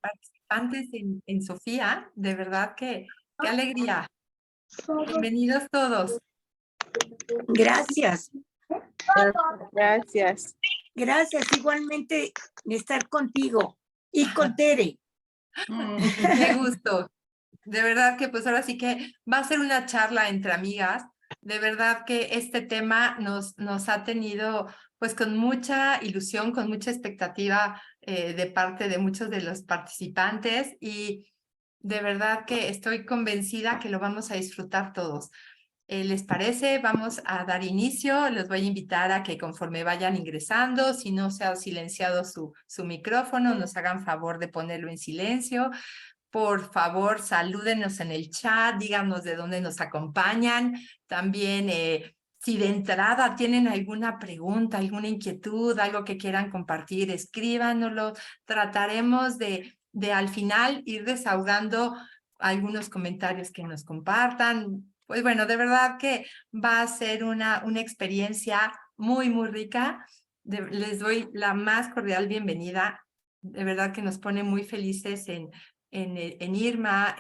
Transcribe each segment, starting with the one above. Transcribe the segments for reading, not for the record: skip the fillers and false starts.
participantes en Sofía. De verdad que qué alegría. Bienvenidos todos. Gracias, Gracias. gracias igualmente de estar contigo y con Tere. Qué gusto. De verdad que pues ahora sí que va a ser una charla entre amigas. De verdad que este tema nos ha tenido pues con mucha ilusión, con mucha expectativa de parte de muchos de los participantes y de verdad que estoy convencida que lo vamos a disfrutar todos. ¿Les parece? Vamos a dar inicio. Les voy a invitar a que conforme vayan ingresando, si no se ha silenciado su micrófono, nos hagan favor de ponerlo en silencio. Por favor, salúdenos en el chat, díganos de dónde nos acompañan. También, si de entrada tienen alguna pregunta, alguna inquietud, algo que quieran compartir, escríbanoslo. Trataremos de al final ir desahogando algunos comentarios que nos compartan. Pues bueno, de verdad que va a ser una experiencia muy, muy rica. Les doy la más cordial bienvenida. De verdad que nos pone muy felices en Irma,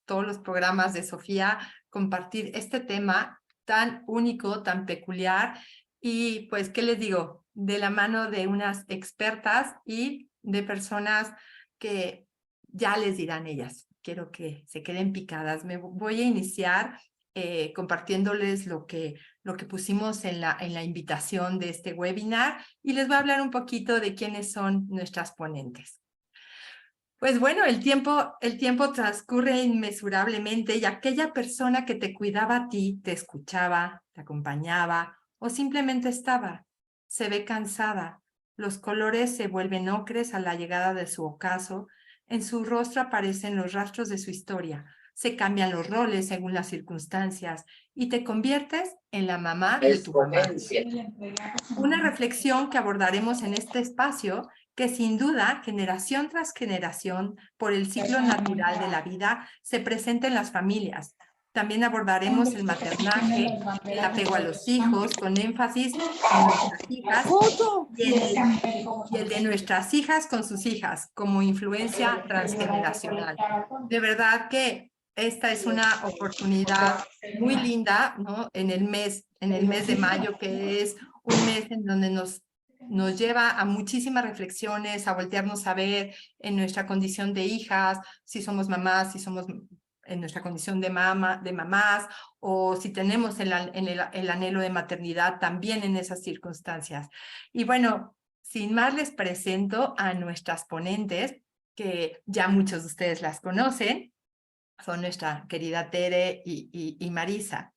todos los programas de Sofía, compartir este tema tan único, tan peculiar. Y pues, ¿qué les digo? De la mano de unas expertas y de personas que ya les dirán ellas. Quiero que se queden picadas. Me voy a iniciar compartiéndoles lo que pusimos en la invitación de este webinar y les voy a hablar un poquito de quiénes son nuestras ponentes. Pues bueno, el tiempo transcurre inmesurablemente y aquella persona que te cuidaba a ti, te escuchaba, te acompañaba o simplemente estaba, se ve cansada. Los colores se vuelven ocres a la llegada de su ocaso. En su rostro aparecen los rastros de su historia. Se cambian los roles según las circunstancias y te conviertes en la mamá de tu mamá. Una reflexión que abordaremos en este espacio que sin duda, generación tras generación, por el ciclo natural de la vida, se presenta en las familias. También abordaremos el maternaje, el apego a los hijos, con énfasis en nuestras hijas y el de nuestras hijas con sus hijas, como influencia transgeneracional. De verdad que esta es una oportunidad muy linda, ¿no? En el mes de mayo, que es un mes en donde nos lleva a muchísimas reflexiones, a voltearnos a ver en nuestra condición de hijas, si somos mamás, si somos en nuestra condición de mamás, o si tenemos el anhelo de maternidad también en esas circunstancias. Y bueno, sin más les presento a nuestras ponentes, que ya muchos de ustedes las conocen, son nuestra querida Tere y Marisa.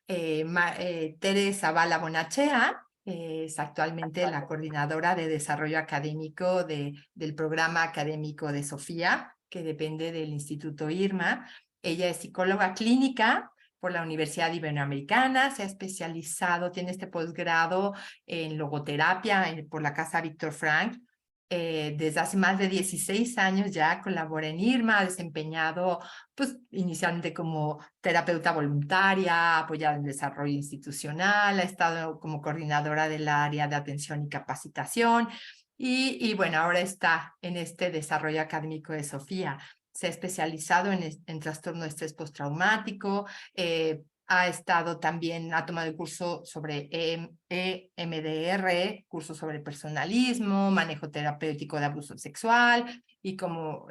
Tere Zavala Bonachea es actualmente la coordinadora de desarrollo académico del programa académico de Sofía, que depende del Instituto Irma. Ella es psicóloga clínica por la Universidad Iberoamericana, se ha especializado, tiene este posgrado en logoterapia por la Casa Víctor Frank. Desde hace más de 16 años ya colabora en Irma, ha desempeñado pues inicialmente como terapeuta voluntaria, apoyada en desarrollo institucional, ha estado como coordinadora del área de atención y capacitación y bueno, ahora está en este desarrollo académico de Sofía. Se ha especializado en trastorno de estrés postraumático, ha estado también, ha tomado el curso sobre EMDR, curso sobre personalismo, manejo terapéutico de abuso sexual y como,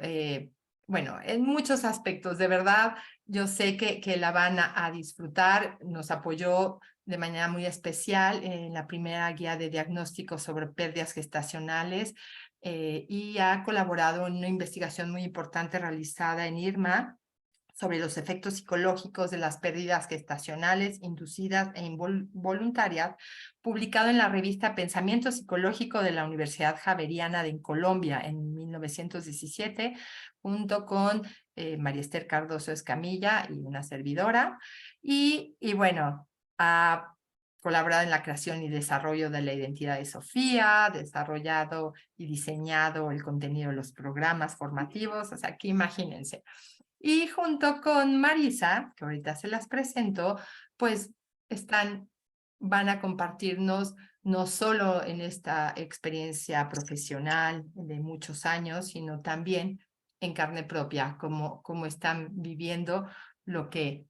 bueno, en muchos aspectos, de verdad, yo sé que la van a disfrutar. Nos apoyó de manera muy especial en la primera guía de diagnóstico sobre pérdidas gestacionales y ha colaborado en una investigación muy importante realizada en Irma sobre los efectos psicológicos de las pérdidas gestacionales inducidas e involuntarias, publicado en la revista Pensamiento Psicológico de la Universidad Javeriana de Colombia en 1917, junto con María Esther Cardoso Escamilla y una servidora. Y bueno, ha colaborado en la creación y desarrollo de la identidad de Sofía, desarrollado y diseñado el contenido de los programas formativos, o sea, que imagínense. Y junto con Marisa, que ahorita se las presento, pues van a compartirnos no solo en esta experiencia profesional de muchos años, sino también en carne propia, cómo están viviendo a lo que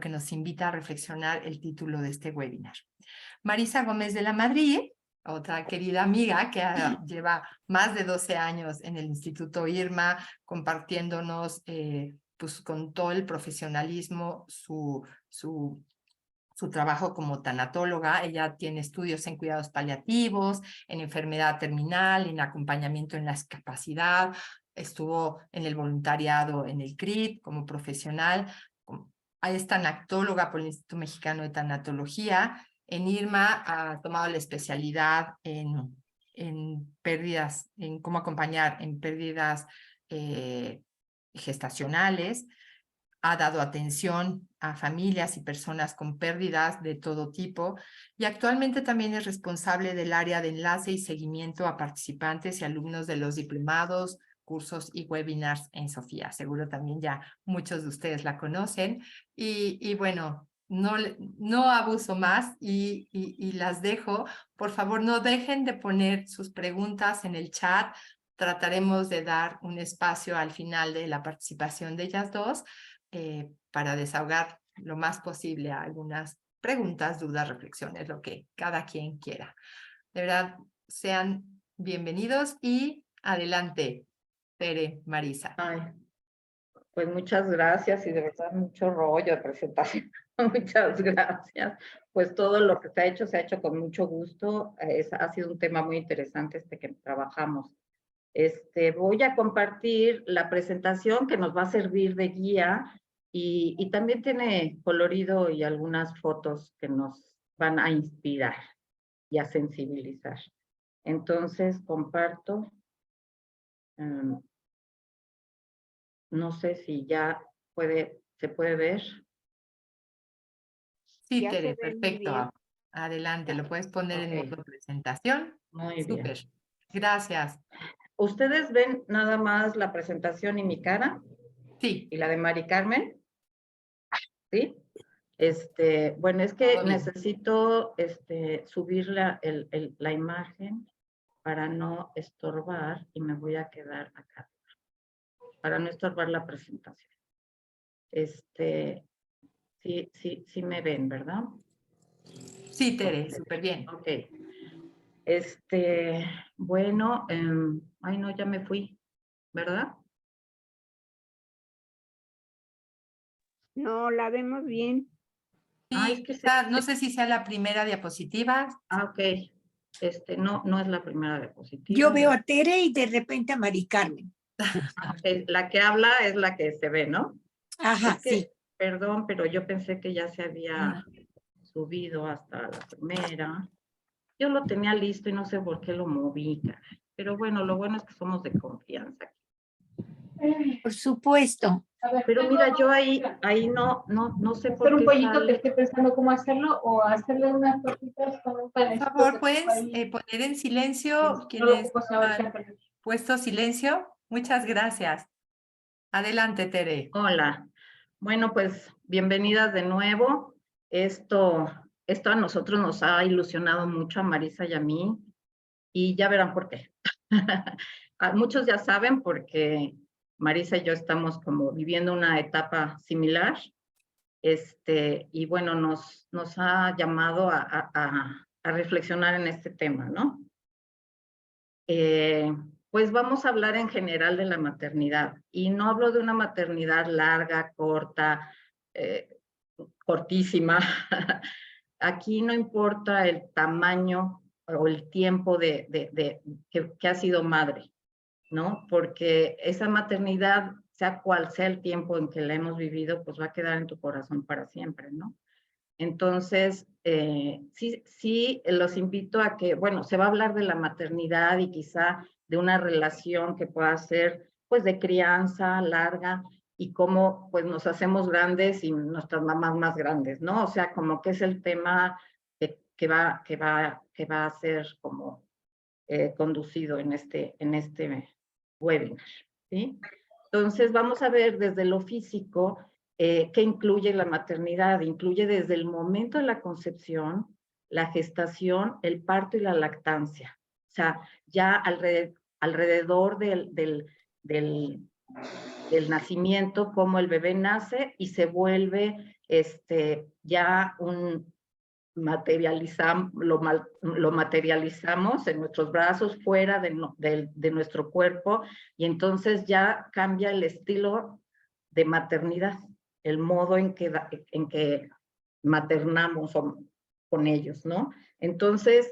nos invita a reflexionar el título de este webinar. Marisa Gómez de la Madrid, otra querida amiga que lleva más de 12 años en el Instituto IRMA, compartiéndonos pues, con todo el profesionalismo su trabajo como tanatóloga. Ella tiene estudios en cuidados paliativos, en enfermedad terminal, en acompañamiento en la discapacidad, estuvo en el voluntariado en el CRIT como profesional, es tanatóloga por el Instituto Mexicano de Tanatología. En IRMA ha tomado la especialidad en pérdidas, en cómo acompañar en pérdidas gestacionales. Ha dado atención a familias y personas con pérdidas de todo tipo y actualmente también es responsable del área de enlace y seguimiento a participantes y alumnos de los diplomados, cursos y webinars en Sofía. Seguro también ya muchos de ustedes la conocen y bueno, no abuso más y las dejo. Por favor, no dejen de poner sus preguntas en el chat. Trataremos de dar un espacio al final de la participación de ellas dos para desahogar lo más posible algunas preguntas, dudas, reflexiones, lo que cada quien quiera. De verdad, sean bienvenidos y adelante, Tere, Marisa. Ay, pues muchas gracias y de verdad mucho rollo de presentación. Muchas gracias. Pues todo lo que se ha hecho con mucho gusto. Ha sido un tema muy interesante que trabajamos. Voy a compartir la presentación que nos va a servir de guía y también tiene colorido y algunas fotos que nos van a inspirar y a sensibilizar. Entonces, comparto. No sé si ya se puede ver. Sí, Ya se Tere, ve muy perfecto. bien. Adelante, lo puedes poner en Ok. modo presentación. Muy Súper. bien. Gracias. ¿Ustedes ven nada más la presentación y mi cara? Sí. ¿Y la de Mari Carmen? ¿Sí? Bueno, es que Todo bien. necesito subir la imagen para no estorbar y me voy a quedar acá, para no estorbar la presentación. Sí me ven, ¿verdad? Sí, Tere, súper bien. Ok. Bueno, ay no, ya me fui, ¿verdad? No, la vemos bien. Ah, es Sí, que no sé si sea la primera diapositiva. ok. No es la primera Yo diapositiva. veo a Tere y de repente a Mari Carmen. Ok, la que habla es la que se ve, ¿no? Ajá, Es sí. que, perdón, pero yo pensé que ya se había Ah, subido hasta la primera. Yo lo tenía listo y no sé por qué lo moví, caray. Pero bueno, lo bueno es que somos de confianza. Por supuesto. A ver, Pero mira, yo ahí no sé por hacer un qué pollito que sale. esté pensando cómo hacerlo o hacerle unas tortitas con un por panecito. favor, que ¿puedes ahí, poner en silencio no lo quienes ocupo saber han puesto silencio? Muchas gracias. Adelante, Tere. Hola. Bueno, pues bienvenidas de nuevo. Esto a nosotros nos ha ilusionado mucho a Marisa y a mí y ya verán por qué. Muchos ya saben porque Marisa y yo estamos como viviendo una etapa similar. Y bueno, nos ha llamado a reflexionar en este tema, ¿no? Pues vamos a hablar en general de la maternidad y no hablo de una maternidad larga, corta, cortísima. Aquí no importa el tamaño o el tiempo que ha sido madre, ¿no? Porque esa maternidad, sea cual sea el tiempo en que la hemos vivido, pues va a quedar en tu corazón para siempre, ¿no? Entonces, sí, los invito a que, bueno, se va a hablar de la maternidad y quizá de una relación que pueda ser, pues, de crianza larga y cómo, pues, nos hacemos grandes y nuestras mamás más grandes, ¿no? O sea, como que es el tema que va a ser como conducido en este webinar, ¿sí? Entonces, vamos a ver desde lo físico, ¿qué incluye la maternidad? Incluye desde el momento de la concepción, la gestación, el parto y la lactancia. O sea, ya alrededor del nacimiento, como el bebé nace y se vuelve ya un lo materializamos en nuestros brazos, fuera de nuestro cuerpo, y entonces ya cambia el estilo de maternidad, el modo en que maternamos con ellos, ¿no? Entonces,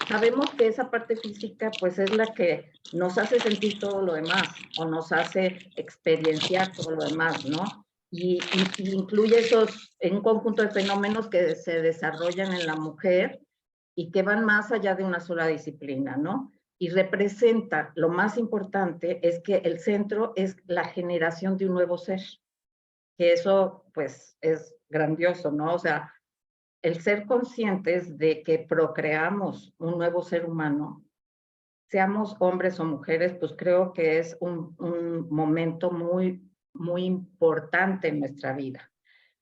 sabemos que esa parte física pues es la que nos hace sentir todo lo demás o nos hace experienciar todo lo demás, ¿no? Y incluye un conjunto de fenómenos que se desarrollan en la mujer y que van más allá de una sola disciplina, ¿no? Y representa, lo más importante es que el centro es la generación de un nuevo ser, que eso pues es grandioso, ¿no? O sea, el ser conscientes de que procreamos un nuevo ser humano, seamos hombres o mujeres, pues creo que es un momento muy, muy importante en nuestra vida,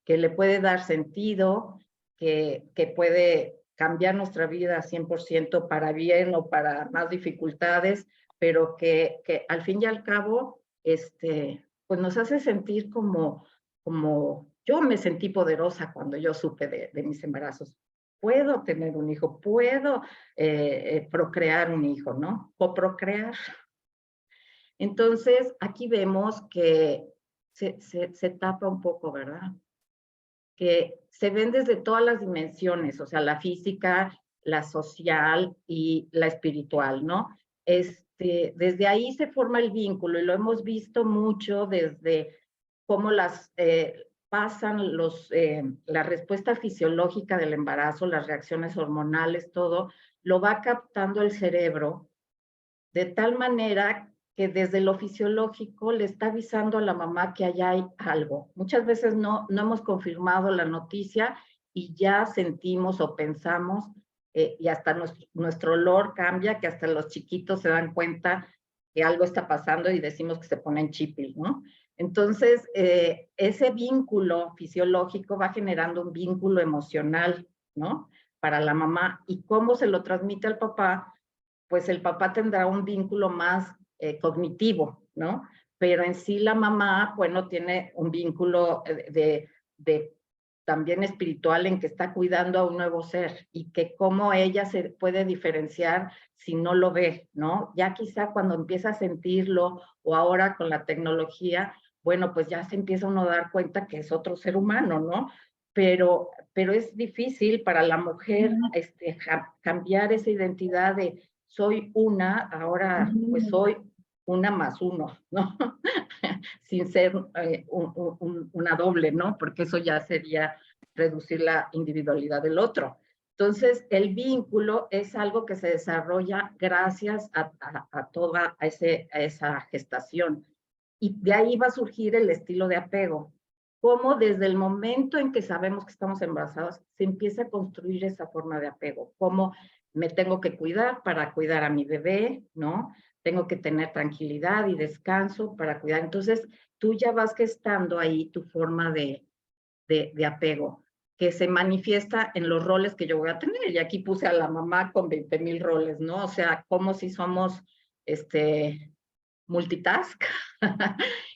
que le puede dar sentido, que puede cambiar nuestra vida 100% para bien o para más dificultades, pero que al fin y al cabo, pues nos hace sentir como yo me sentí poderosa cuando yo supe de mis embarazos. Puedo tener un hijo, puedo procrear un hijo, ¿no? O procrear. Entonces, aquí vemos que se tapa un poco, ¿verdad? Que se ven desde todas las dimensiones, o sea, la física, la social y la espiritual, ¿no? Desde ahí se forma el vínculo y lo hemos visto mucho desde cómo pasan la respuesta fisiológica del embarazo, las reacciones hormonales, todo, lo va captando el cerebro de tal manera que desde lo fisiológico le está avisando a la mamá que allá hay algo. Muchas veces no hemos confirmado la noticia y ya sentimos o pensamos, y hasta nuestro olor cambia, que hasta los chiquitos se dan cuenta que algo está pasando y decimos que se ponen chipil, ¿no? Entonces, ese vínculo fisiológico va generando un vínculo emocional, ¿no? Para la mamá. ¿Y cómo se lo transmite al papá? Pues el papá tendrá un vínculo más cognitivo, ¿no? Pero en sí la mamá, bueno, tiene un vínculo también espiritual en que está cuidando a un nuevo ser y que cómo ella se puede diferenciar si no lo ve, ¿no? Ya quizá cuando empieza a sentirlo o ahora con la tecnología, bueno, pues ya se empieza uno a dar cuenta que es otro ser humano, ¿no? Pero es difícil para la mujer cambiar esa identidad de soy una, ahora pues soy una más uno, ¿no? Sin ser una doble, ¿no? Porque eso ya sería reducir la individualidad del otro. Entonces, el vínculo es algo que se desarrolla gracias a toda esa gestación. Y de ahí va a surgir el estilo de apego. Cómo desde el momento en que sabemos que estamos embarazados, se empieza a construir esa forma de apego. Cómo me tengo que cuidar para cuidar a mi bebé, ¿no? Tengo que tener tranquilidad y descanso para cuidar. Entonces, tú ya vas gestando ahí tu forma de apego, que se manifiesta en los roles que yo voy a tener. Y aquí puse a la mamá con 20,000 roles, ¿no? O sea, como si somos multitask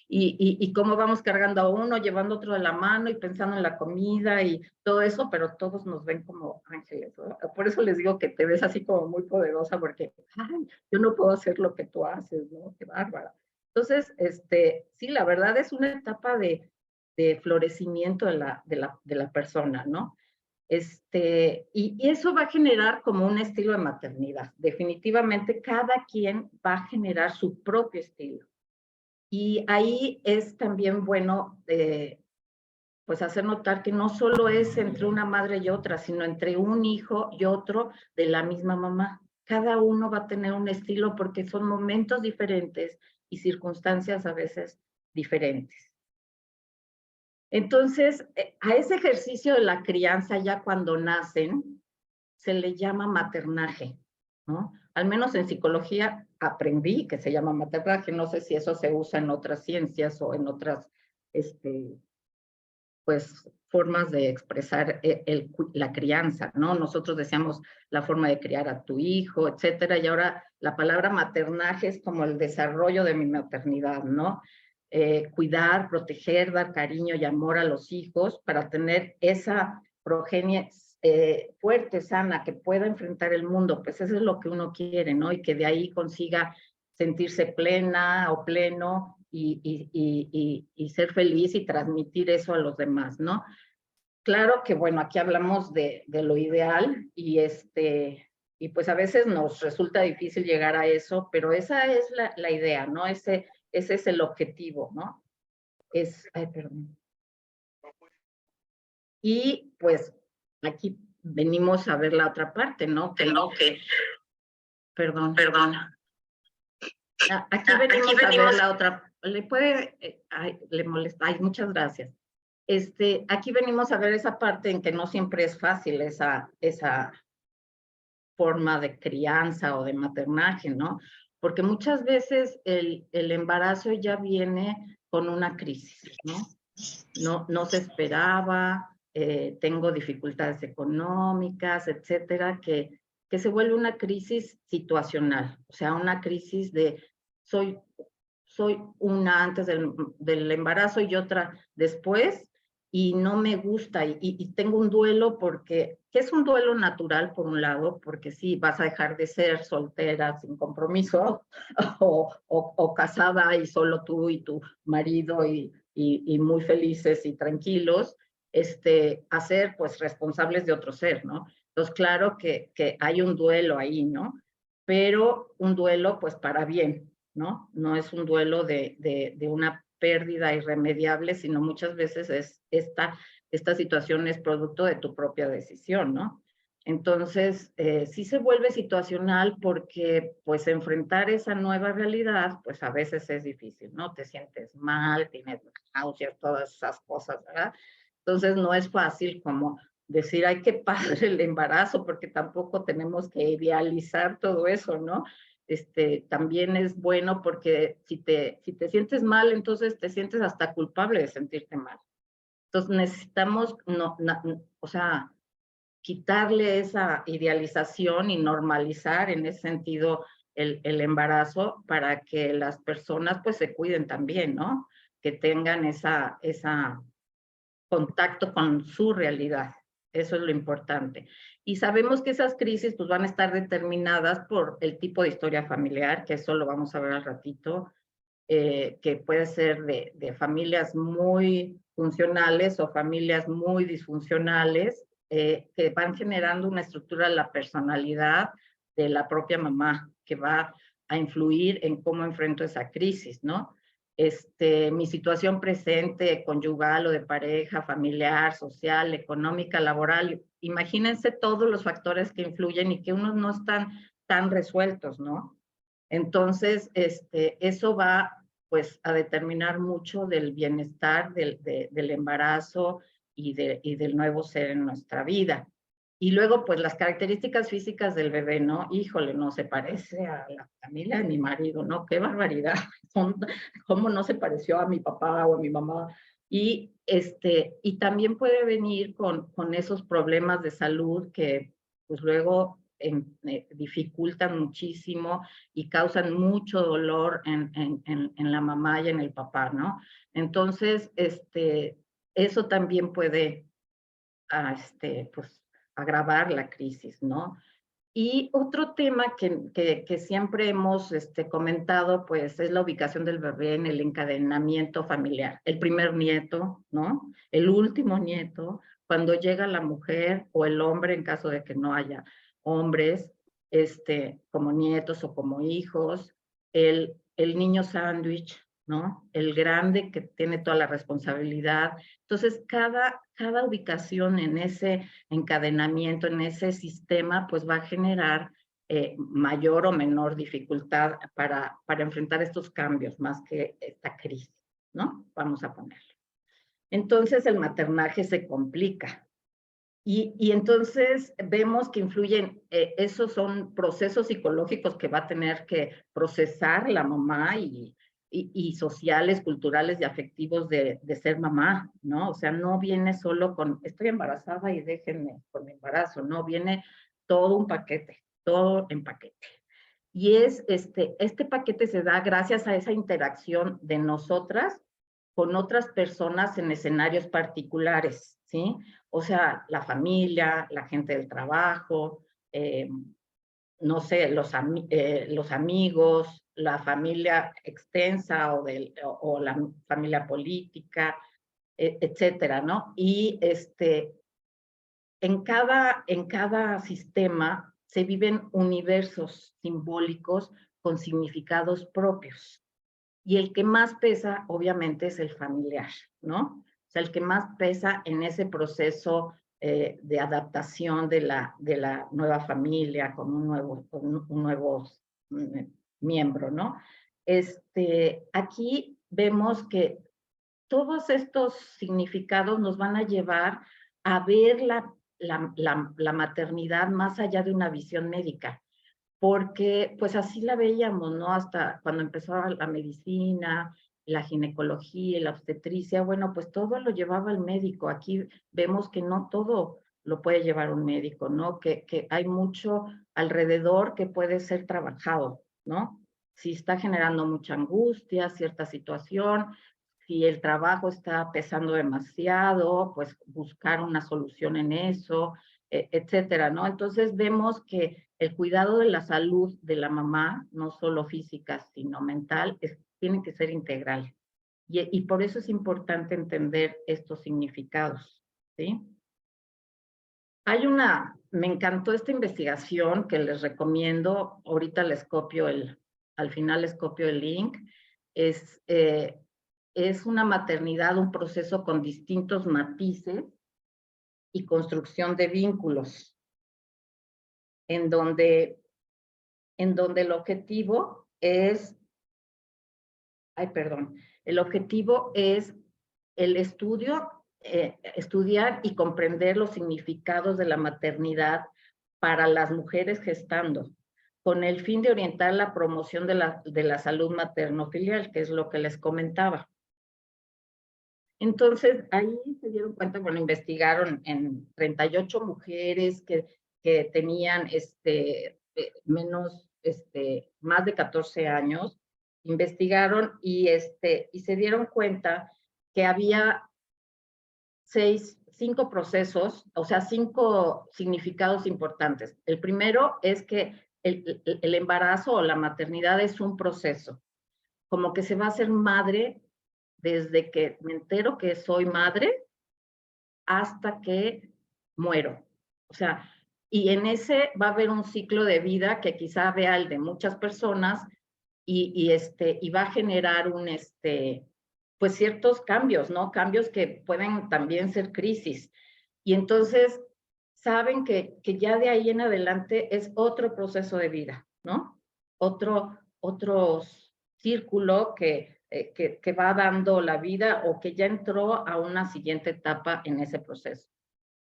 y cómo vamos cargando a uno, llevando otro de la mano y pensando en la comida y todo eso, pero todos nos ven como ángeles, ¿no? Por eso les digo que te ves así como muy poderosa, porque ay, yo no puedo hacer lo que tú haces, ¿no? Qué bárbara. Entonces, sí, la verdad es una etapa de florecimiento de la persona, ¿no? Y eso va a generar como un estilo de maternidad. Definitivamente cada quien va a generar su propio estilo. Y ahí es también bueno pues hacer notar que no solo es entre una madre y otra, sino entre un hijo y otro de la misma mamá. Cada uno va a tener un estilo porque son momentos diferentes y circunstancias a veces diferentes. Entonces, a ese ejercicio de la crianza ya cuando nacen, se le llama maternaje, ¿no? Al menos en psicología aprendí que se llama maternaje, no sé si eso se usa en otras ciencias o en otras, pues, formas de expresar la crianza, ¿no? Nosotros decíamos la forma de criar a tu hijo, etcétera, y ahora la palabra maternaje es como el desarrollo de mi maternidad, ¿no? Cuidar, proteger, dar cariño y amor a los hijos para tener esa progenie fuerte, sana, que pueda enfrentar el mundo, pues eso es lo que uno quiere, ¿no? Y que de ahí consiga sentirse plena o pleno y ser feliz y transmitir eso a los demás, ¿no? Claro que, bueno, aquí hablamos de lo ideal y pues a veces nos resulta difícil llegar a eso, pero esa es la idea, ¿no? Ese es el objetivo, ¿no? Ay, perdón. Y pues aquí venimos a ver la otra parte, ¿no? Perdón. Aquí venimos a ver la otra. Le molesta. Ay, muchas gracias. Aquí venimos a ver esa parte en que no siempre es fácil esa forma de crianza o de maternaje, ¿no? Porque muchas veces el embarazo ya viene con una crisis, ¿no? No se esperaba, tengo dificultades económicas, etcétera, que se vuelve una crisis situacional, o sea, una crisis de soy una antes del embarazo y otra después, y no me gusta, y tengo un duelo que es un duelo natural por un lado, porque sí, vas a dejar de ser soltera sin compromiso, o casada y solo tú y tu marido y muy felices y tranquilos, a ser pues responsables de otro ser, ¿no? Entonces, claro que hay un duelo ahí, ¿no? Pero un duelo pues para bien, ¿no? No es un duelo de una pérdida irremediable, sino muchas veces esta situación es producto de tu propia decisión, ¿no? Entonces, sí se vuelve situacional porque, pues, enfrentar esa nueva realidad, pues, a veces es difícil, ¿no? Te sientes mal, tienes náuseas, todas esas cosas, ¿verdad? Entonces, no es fácil como decir, ay, qué padre el embarazo, porque tampoco tenemos que idealizar todo eso, ¿no? También es bueno porque si te sientes mal, entonces te sientes hasta culpable de sentirte mal. Entonces necesitamos, o sea, quitarle esa idealización y normalizar en ese sentido el embarazo para que las personas pues se cuiden también, ¿no? Que tengan esa contacto con su realidad. Eso es lo importante. Y sabemos que esas crisis pues, van a estar determinadas por el tipo de historia familiar, que eso lo vamos a ver al ratito, que puede ser de familias muy funcionales o familias muy disfuncionales, que van generando una estructura de la personalidad de la propia mamá, que va a influir en cómo enfrento esa crisis, ¿no? Mi situación presente, conyugal o de pareja, familiar, social, económica, laboral. Imagínense todos los factores que influyen y que unos no están tan resueltos, ¿no? Entonces, eso va pues a determinar mucho del bienestar del embarazo y del nuevo ser en nuestra vida. Y luego, pues las características físicas del bebé, ¿no? Híjole, no se parece a la familia de mi marido, ¿no? Qué barbaridad. ¿Cómo no se pareció a mi papá o a mi mamá? Y también puede venir con esos problemas de salud que pues luego dificultan muchísimo y causan mucho dolor en la mamá y en el papá, ¿no? Entonces, eso también puede, pues, agravar la crisis, ¿no? Y otro tema que siempre hemos comentado, pues, es la ubicación del bebé en el encadenamiento familiar. El primer nieto, ¿no? El último nieto, cuando llega la mujer o el hombre, en caso de que no haya hombres, como nietos o como hijos, el niño sándwich, ¿no? El grande que tiene toda la responsabilidad. Entonces, cada ubicación en ese encadenamiento, en ese sistema, pues va a generar mayor o menor dificultad para enfrentar estos cambios, más que esta crisis, ¿no? Vamos a ponerlo. Entonces, el maternaje se complica. Y entonces vemos que influyen, esos son procesos psicológicos que va a tener que procesar la mamá y y sociales, culturales y afectivos de ser mamá, ¿no? O sea, no viene solo con, estoy embarazada y déjenme con mi embarazo, no, viene todo un paquete, todo en paquete. Y este paquete se da gracias a esa interacción de nosotras con otras personas en escenarios particulares, ¿sí? O sea, la familia, la gente del trabajo, no sé, los amigos, la familia extensa o la familia política, etcétera, ¿no? Y en cada sistema se viven universos simbólicos con significados propios. Y el que más pesa, obviamente, es el familiar, ¿no? O sea, el que más pesa en ese proceso de adaptación de la nueva familia con un nuevo miembro, ¿no? Aquí vemos que todos estos significados nos van a llevar a ver la maternidad más allá de una visión médica, porque pues así la veíamos, ¿no? Hasta cuando empezó la medicina, la ginecología, la obstetricia, bueno, pues todo lo llevaba el médico. Aquí vemos que no todo lo puede llevar un médico, ¿no? Que hay mucho alrededor que puede ser trabajado, ¿no? Si está generando mucha angustia, cierta situación, si el trabajo está pesando demasiado, pues buscar una solución en eso, etcétera, ¿no? Entonces vemos que el cuidado de la salud de la mamá, no solo física, sino mental, tiene que ser integral. Y por eso es importante entender estos significados, ¿sí? Me encantó esta investigación que les recomiendo, ahorita al final les copio el link, es una maternidad, un proceso con distintos matices y construcción de vínculos, en donde el objetivo es, el objetivo es el estudiar y comprender los significados de la maternidad para las mujeres gestando, con el fin de orientar la promoción de la salud materno-filial, que es lo que les comentaba. Entonces, ahí se dieron cuenta, bueno, investigaron en 38 mujeres que tenían más de 14 años, investigaron y se dieron cuenta que había 5 procesos, o sea, 5 significados importantes. El primero es que el embarazo o la maternidad es un proceso, como que se va a ser madre desde que me entero que soy madre hasta que muero. O sea, y en ese va a haber un ciclo de vida que quizá vea el de muchas personas y va a generar pues ciertos cambios, ¿no? Cambios que pueden también ser crisis. Y entonces saben que ya de ahí en adelante es otro proceso de vida, ¿no? Otro círculo que va dando la vida o que ya entró a una siguiente etapa en ese proceso.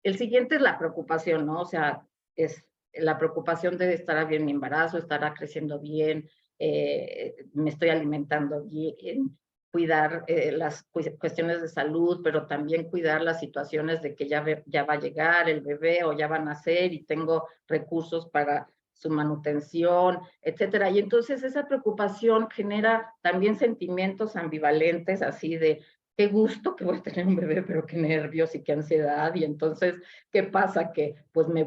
El siguiente es la preocupación, ¿no? O sea, es la preocupación de estará bien mi embarazo, estará creciendo bien, me estoy alimentando bien, cuidar las cuestiones de salud, pero también cuidar las situaciones de que ya va a llegar el bebé o ya va a nacer y tengo recursos para su manutención, etcétera. Y entonces esa preocupación genera también sentimientos ambivalentes, así de qué gusto que voy a tener un bebé, pero qué nervios y qué ansiedad. Y entonces, ¿qué pasa? Que pues mi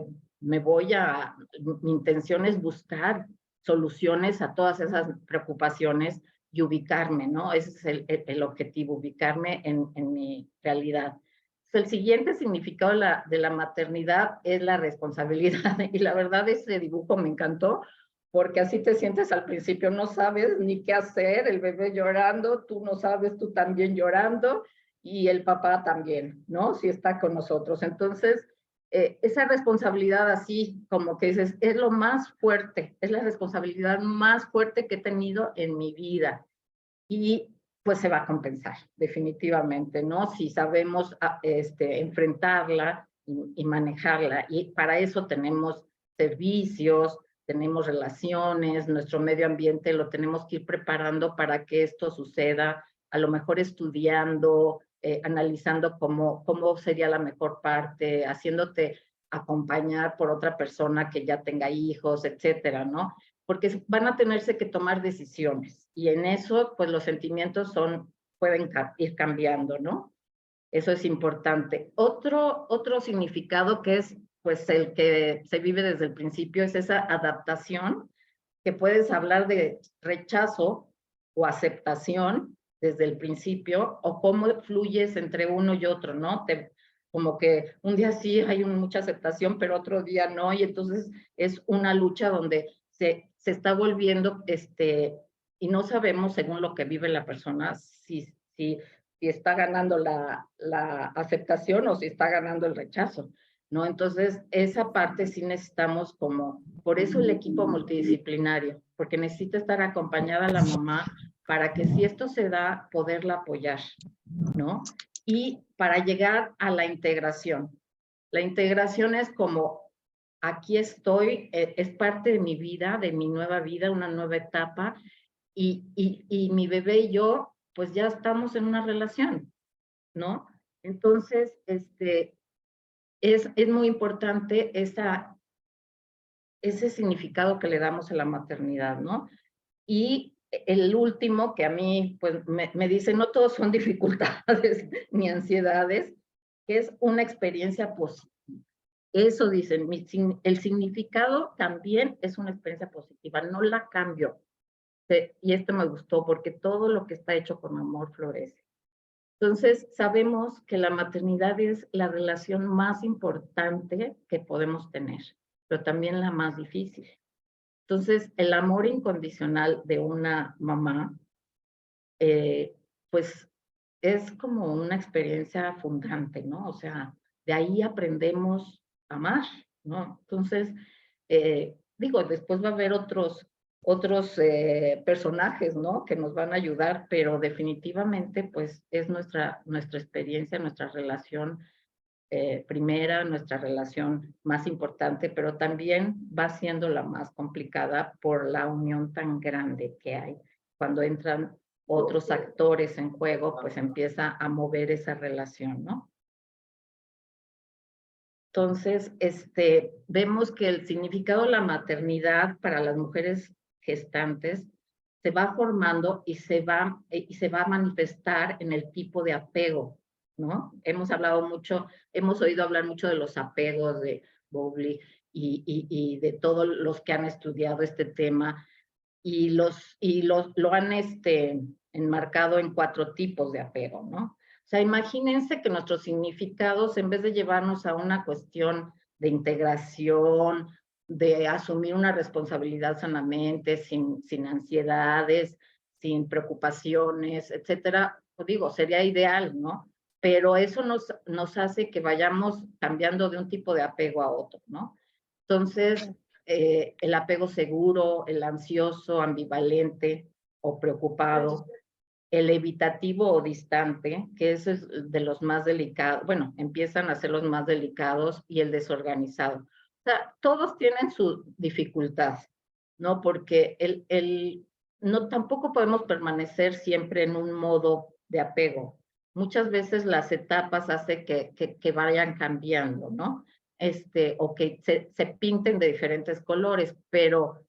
intención es buscar soluciones a todas esas preocupaciones y ubicarme, ¿no? Ese es el objetivo, ubicarme en mi realidad. El siguiente significado de la maternidad es la responsabilidad. Y la verdad, ese dibujo me encantó, porque así te sientes al principio, no sabes ni qué hacer, el bebé llorando, tú no sabes, tú también llorando, y el papá también, ¿no? Si está con nosotros. Entonces, esa responsabilidad así, como que dices, es lo más fuerte, es la responsabilidad más fuerte que he tenido en mi vida. Y pues se va a compensar, definitivamente, ¿no? Si sabemos enfrentarla y manejarla. Y para eso tenemos servicios, tenemos relaciones, nuestro medio ambiente lo tenemos que ir preparando para que esto suceda, a lo mejor estudiando, analizando cómo sería la mejor parte, haciéndote acompañar por otra persona que ya tenga hijos, etcétera, ¿no? Porque van a tenerse que tomar decisiones y en eso, pues los sentimientos pueden ir cambiando, ¿no? Eso es importante. Otro significado que es, pues, el que se vive desde el principio es esa adaptación, que puedes hablar de rechazo o aceptación desde el principio, o cómo fluyes entre uno y otro, ¿no? Como que un día sí hay mucha aceptación, pero otro día no, y entonces es una lucha donde se está volviendo, y no sabemos según lo que vive la persona, si está ganando la aceptación o si está ganando el rechazo, ¿no? Entonces, esa parte sí necesitamos por eso el equipo multidisciplinario, porque necesita estar acompañada la mamá para que si esto se da, poderla apoyar, ¿no? Y para llegar a la integración. La integración es como, aquí estoy, es parte de mi vida, de mi nueva vida, una nueva etapa, y mi bebé y yo, pues ya estamos en una relación, ¿no? Entonces, es muy importante ese significado que le damos a la maternidad, ¿no? Y el último, que a mí, pues, me dice, no todos son dificultades ni ansiedades, que es una experiencia positiva. Eso dicen, el significado también es una experiencia positiva, no la cambio. Y esto me gustó porque todo lo que está hecho con amor florece. Entonces, sabemos que la maternidad es la relación más importante que podemos tener, pero también la más difícil. Entonces, el amor incondicional de una mamá, pues es como una experiencia fundante, ¿no? O sea, de ahí aprendemos a amar, ¿no? Entonces, digo, después va a haber otros personajes, ¿no? Que nos van a ayudar, pero definitivamente, pues, es nuestra experiencia, nuestra relación primera, nuestra relación más importante, pero también va siendo la más complicada por la unión tan grande que hay. Cuando entran otros actores en juego, pues empieza a mover esa relación, ¿no? Entonces, vemos que el significado de la maternidad para las mujeres gestantes se va formando y se va a manifestar en el tipo de apego, ¿no? Hemos oído hablar mucho de los apegos de Bowlby y de todos los que han estudiado este tema y lo han enmarcado en 4 tipos de apego, ¿no? O sea, imagínense que nuestros significados, en vez de llevarnos a una cuestión de integración, de asumir una responsabilidad sanamente, sin ansiedades, sin preocupaciones, etcétera, pues digo, sería ideal, ¿no? Pero eso nos hace que vayamos cambiando de un tipo de apego a otro, ¿no? Entonces, el apego seguro, el ansioso, ambivalente o preocupado, el evitativo o distante, que eso es de los más delicados, bueno, empiezan a ser los más delicados, y el desorganizado. O sea, todos tienen su dificultad, ¿no? Porque no, tampoco podemos permanecer siempre en un modo de apego. Muchas veces las etapas hacen que vayan cambiando, ¿no? O que se pinten de diferentes colores, pero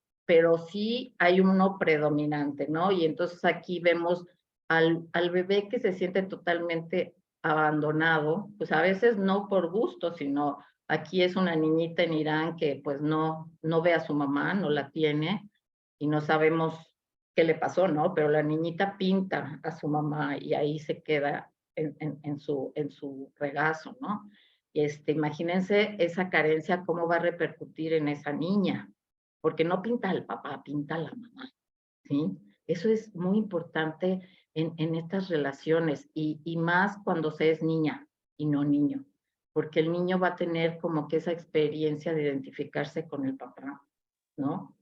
sí hay uno predominante, ¿no? Y entonces aquí vemos al bebé que se siente totalmente abandonado, pues a veces no por gusto, sino aquí es una niñita en Irán que pues no ve a su mamá, no la tiene, y no sabemos qué le pasó, ¿no? Pero la niñita pinta a su mamá y ahí se queda en su regazo, ¿no? Y imagínense esa carencia, cómo va a repercutir en esa niña, porque no pinta al papá, pinta a la mamá, ¿sí? Eso es muy importante en estas relaciones, y más cuando se es niña y no niño, porque el niño va a tener como que esa experiencia de identificarse con el papá, ¿no?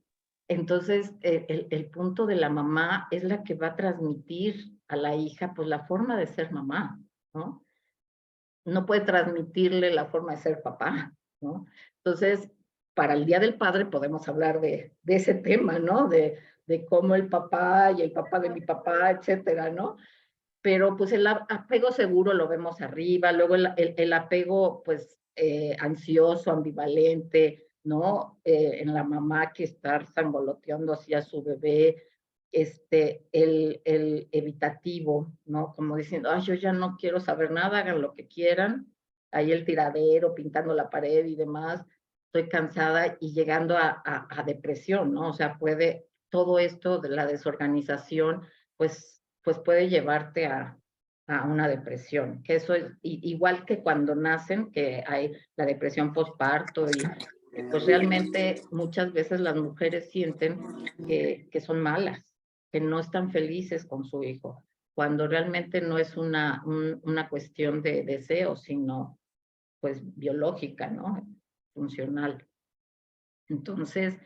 Entonces, el punto de la mamá es la que va a transmitir a la hija, pues, la forma de ser mamá, ¿no? No puede transmitirle la forma de ser papá, ¿no? Entonces, para el Día del Padre podemos hablar de ese tema, ¿no? De cómo el papá y el papá de mi papá, etcétera, ¿no? Pero pues el apego seguro lo vemos arriba, luego el apego pues ansioso, ambivalente, ¿no? En la mamá que está sangoloteando así a su bebé, el evitativo, ¿no? Como diciendo, ay, yo ya no quiero saber nada, hagan lo que quieran, ahí el tiradero, pintando la pared y demás, estoy cansada y llegando a depresión, ¿no? O sea, puede, todo esto de la desorganización, pues puede llevarte a una depresión, que eso es igual que cuando nacen, que hay la depresión postparto y pues realmente muchas veces las mujeres sienten que son malas, que no están felices con su hijo, cuando realmente no es una cuestión de deseo, sino pues biológica, ¿no? Funcional. Entonces,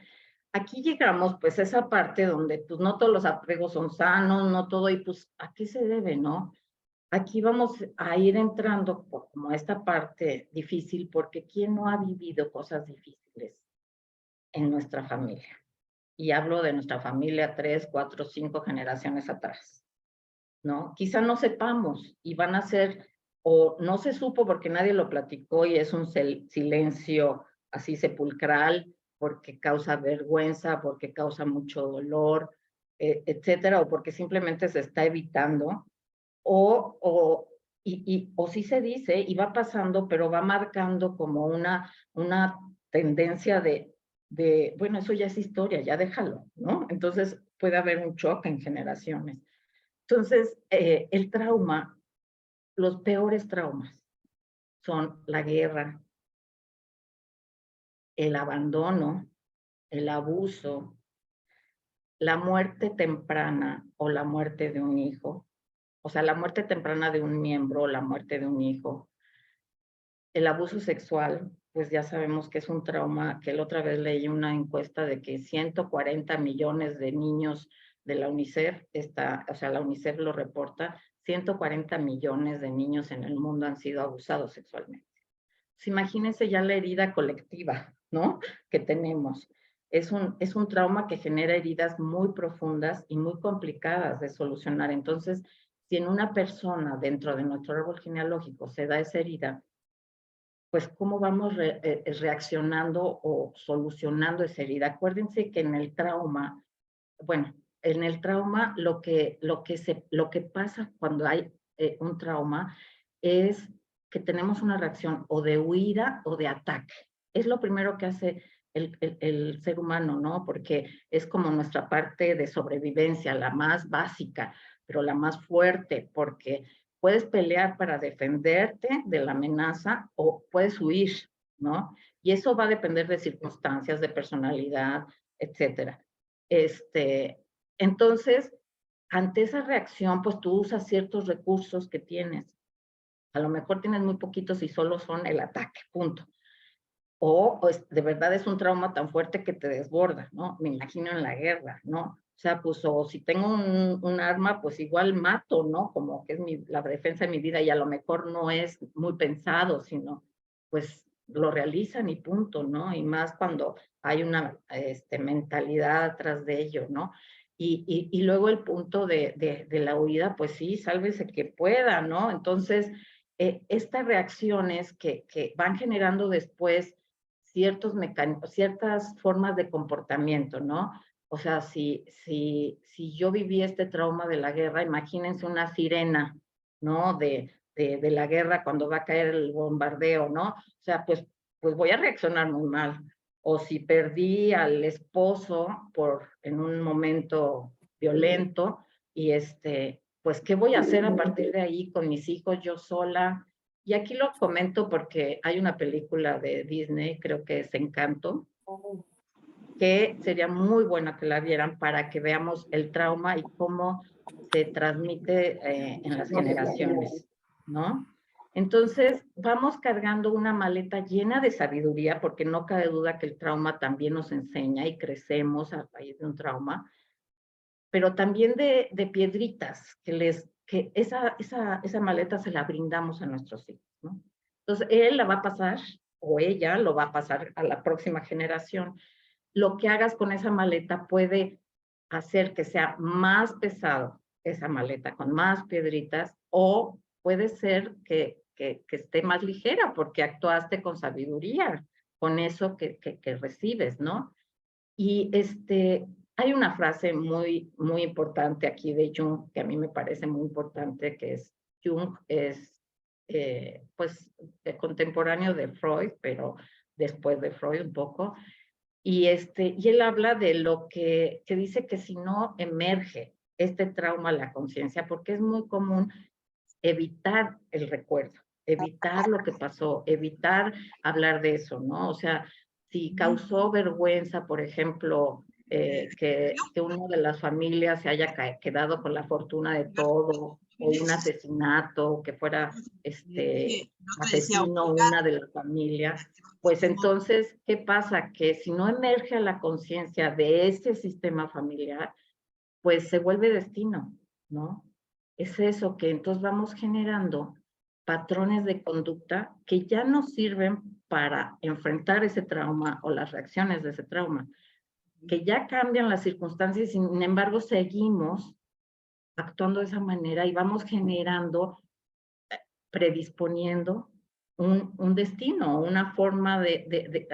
aquí llegamos pues a esa parte donde pues no todos los apegos son sanos, no todo, y pues ¿a qué se debe, no? Aquí vamos a ir entrando como a esta parte difícil, porque ¿quién no ha vivido cosas difíciles en nuestra familia? Y hablo de nuestra familia 3, 4, 5 generaciones atrás, ¿no? Quizá no sepamos y van a ser, o no se supo porque nadie lo platicó y es un silencio así sepulcral, porque causa vergüenza, porque causa mucho dolor, etcétera, o porque simplemente se está evitando, o sí se dice y va pasando, pero va marcando como una tendencia bueno, eso ya es historia, ya déjalo, ¿no? Entonces puede haber un choque en generaciones. Entonces, el trauma, los peores traumas son la guerra, el abandono, el abuso, la muerte temprana o la muerte de un hijo, o sea, la muerte temprana de un miembro, la muerte de un hijo. El abuso sexual, pues ya sabemos que es un trauma, que la otra vez leí una encuesta de que 140 millones de niños de la UNICEF, o sea, la UNICEF lo reporta, 140 millones de niños en el mundo han sido abusados sexualmente. Pues imagínense ya la herida colectiva, ¿no? Que tenemos. Es un trauma que genera heridas muy profundas y muy complicadas de solucionar. Entonces, si en una persona dentro de nuestro árbol genealógico se da esa herida, pues cómo vamos reaccionando o solucionando esa herida. Acuérdense que en el trauma, bueno, en el trauma lo que pasa cuando hay un trauma es que tenemos una reacción o de huida o de ataque. Es lo primero que hace el ser humano, ¿no? Porque es como nuestra parte de sobrevivencia, la más básica, pero la más fuerte, porque puedes pelear para defenderte de la amenaza o puedes huir, ¿no? Y eso va a depender de circunstancias, de personalidad, etcétera. Entonces, ante esa reacción, pues tú usas ciertos recursos que tienes. A lo mejor tienes muy poquitos y solo son el ataque, punto. O pues, de verdad es un trauma tan fuerte que te desborda, ¿no? Me imagino en la guerra, ¿no? O sea, pues, o si tengo un arma, pues igual mato, ¿no? Como que es la defensa de mi vida y a lo mejor no es muy pensado, sino pues lo realizan y punto, ¿no? Y más cuando hay una mentalidad atrás de ello, ¿no? Y luego el punto de la huida, pues sí, sálvese que pueda, ¿no? Entonces, estas reacciones que van generando después ciertos mecanismos, ciertas formas de comportamiento, ¿no? O sea, si yo viví este trauma de la guerra, imagínense una sirena, ¿no? De la guerra cuando va a caer el bombardeo, ¿no? O sea, pues voy a reaccionar muy mal. O si perdí al esposo en un momento violento y pues, ¿qué voy a hacer a partir de ahí con mis hijos, yo sola? Y aquí lo comento porque hay una película de Disney, creo que es Encanto, que sería muy buena que la vieran para que veamos el trauma y cómo se transmite en las generaciones, ¿no? Entonces, vamos cargando una maleta llena de sabiduría, porque no cabe duda que el trauma también nos enseña y crecemos a raíz de un trauma, pero también de piedritas, que esa maleta se la brindamos a nuestros hijos, ¿no? Entonces, él la va a pasar, o ella lo va a pasar a la próxima generación. Lo que hagas con esa maleta puede hacer que sea más pesado esa maleta, con más piedritas, o puede ser que esté más ligera porque actuaste con sabiduría, con eso que recibes, ¿no? Y hay una frase muy importante aquí de Jung, que a mí me parece muy importante, que es, Jung es, pues, contemporáneo de Freud, pero después de Freud un poco, y él habla de lo que dice que si no emerge este trauma a la conciencia, porque es muy común evitar el recuerdo, evitar lo que pasó, evitar hablar de eso, ¿no? O sea, si causó vergüenza, por ejemplo, que una de las familias se haya quedado con la fortuna de todo, o un asesinato, que fuera asesino una de la familia, pues entonces, ¿qué pasa? Que si no emerge a la conciencia de ese sistema familiar, pues se vuelve destino, ¿no? Es eso, que entonces vamos generando patrones de conducta que ya no sirven para enfrentar ese trauma o las reacciones de ese trauma, que ya cambian las circunstancias y sin embargo seguimos actuando de esa manera y vamos generando, predisponiendo un destino, una forma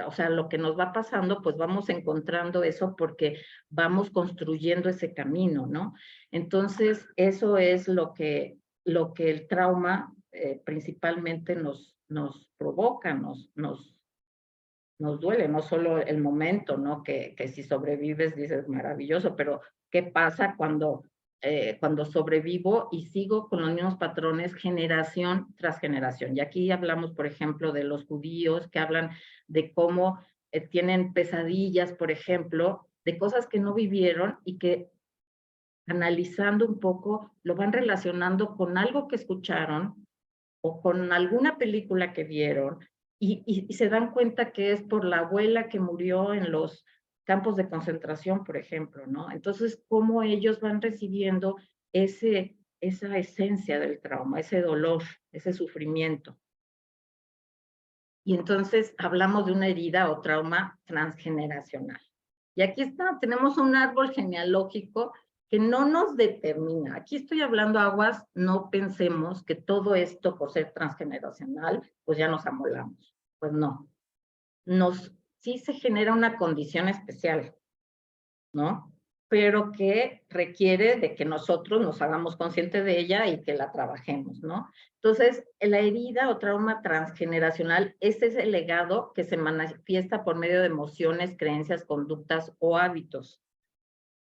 o sea, lo que nos va pasando, pues vamos encontrando eso porque vamos construyendo ese camino, ¿no? Entonces, eso es lo que el trauma principalmente nos provoca, nos duele, no solo el momento, ¿no? Que si sobrevives dices maravilloso, pero ¿qué pasa cuando sobrevivo y sigo con los mismos patrones generación tras generación? Y aquí hablamos, por ejemplo, de los judíos que hablan de cómo tienen pesadillas, por ejemplo, de cosas que no vivieron y que analizando un poco lo van relacionando con algo que escucharon o con alguna película que vieron y se dan cuenta que es por la abuela que murió en los campos de concentración, por ejemplo, ¿no? Entonces, cómo ellos van recibiendo esa esencia del trauma, ese dolor, ese sufrimiento. Y entonces hablamos de una herida o trauma transgeneracional. Y aquí tenemos un árbol genealógico que no nos determina. Aquí estoy hablando aguas, no pensemos que todo esto por ser transgeneracional, pues ya nos amolamos. Pues no. Sí se genera una condición especial, ¿no? Pero que requiere de que nosotros nos hagamos conscientes de ella y que la trabajemos, ¿no? Entonces, la herida o trauma transgeneracional, este es el legado que se manifiesta por medio de emociones, creencias, conductas o hábitos.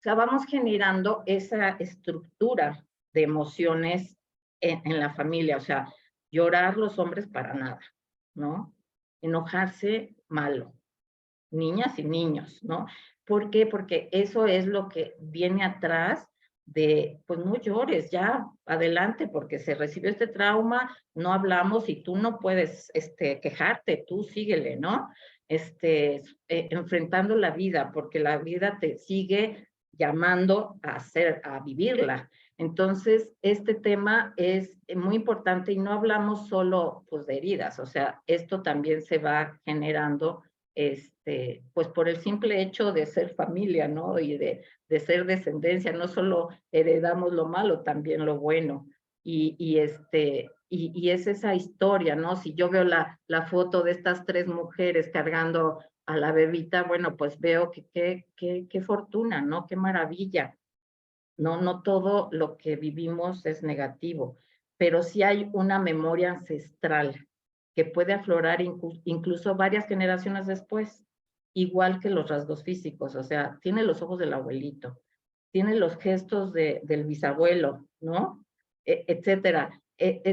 O sea, vamos generando esa estructura de emociones en la familia, o sea, llorar los hombres para nada, ¿no? Enojarse, malo. Niñas y niños, ¿no? ¿Por qué? Porque eso es lo que viene atrás de, pues no llores, ya, adelante, porque se recibió este trauma, no hablamos y tú no puedes quejarte, tú síguele, ¿no? Enfrentando la vida, porque la vida te sigue llamando a vivirla. Entonces, este tema es muy importante y no hablamos solo, pues, de heridas, o sea, esto también se va generando pues por el simple hecho de ser familia, ¿no? Y de ser descendencia, no solo heredamos lo malo, también lo bueno. Y es esa historia, ¿no? Si yo veo la foto de estas 3 mujeres cargando a la bebita, bueno, pues veo que qué fortuna, ¿no? Qué maravilla. No todo lo que vivimos es negativo, pero sí hay una memoria ancestral que puede aflorar incluso varias generaciones después, igual que los rasgos físicos, o sea, tiene los ojos del abuelito, tiene los gestos del bisabuelo, ¿no? Etcétera.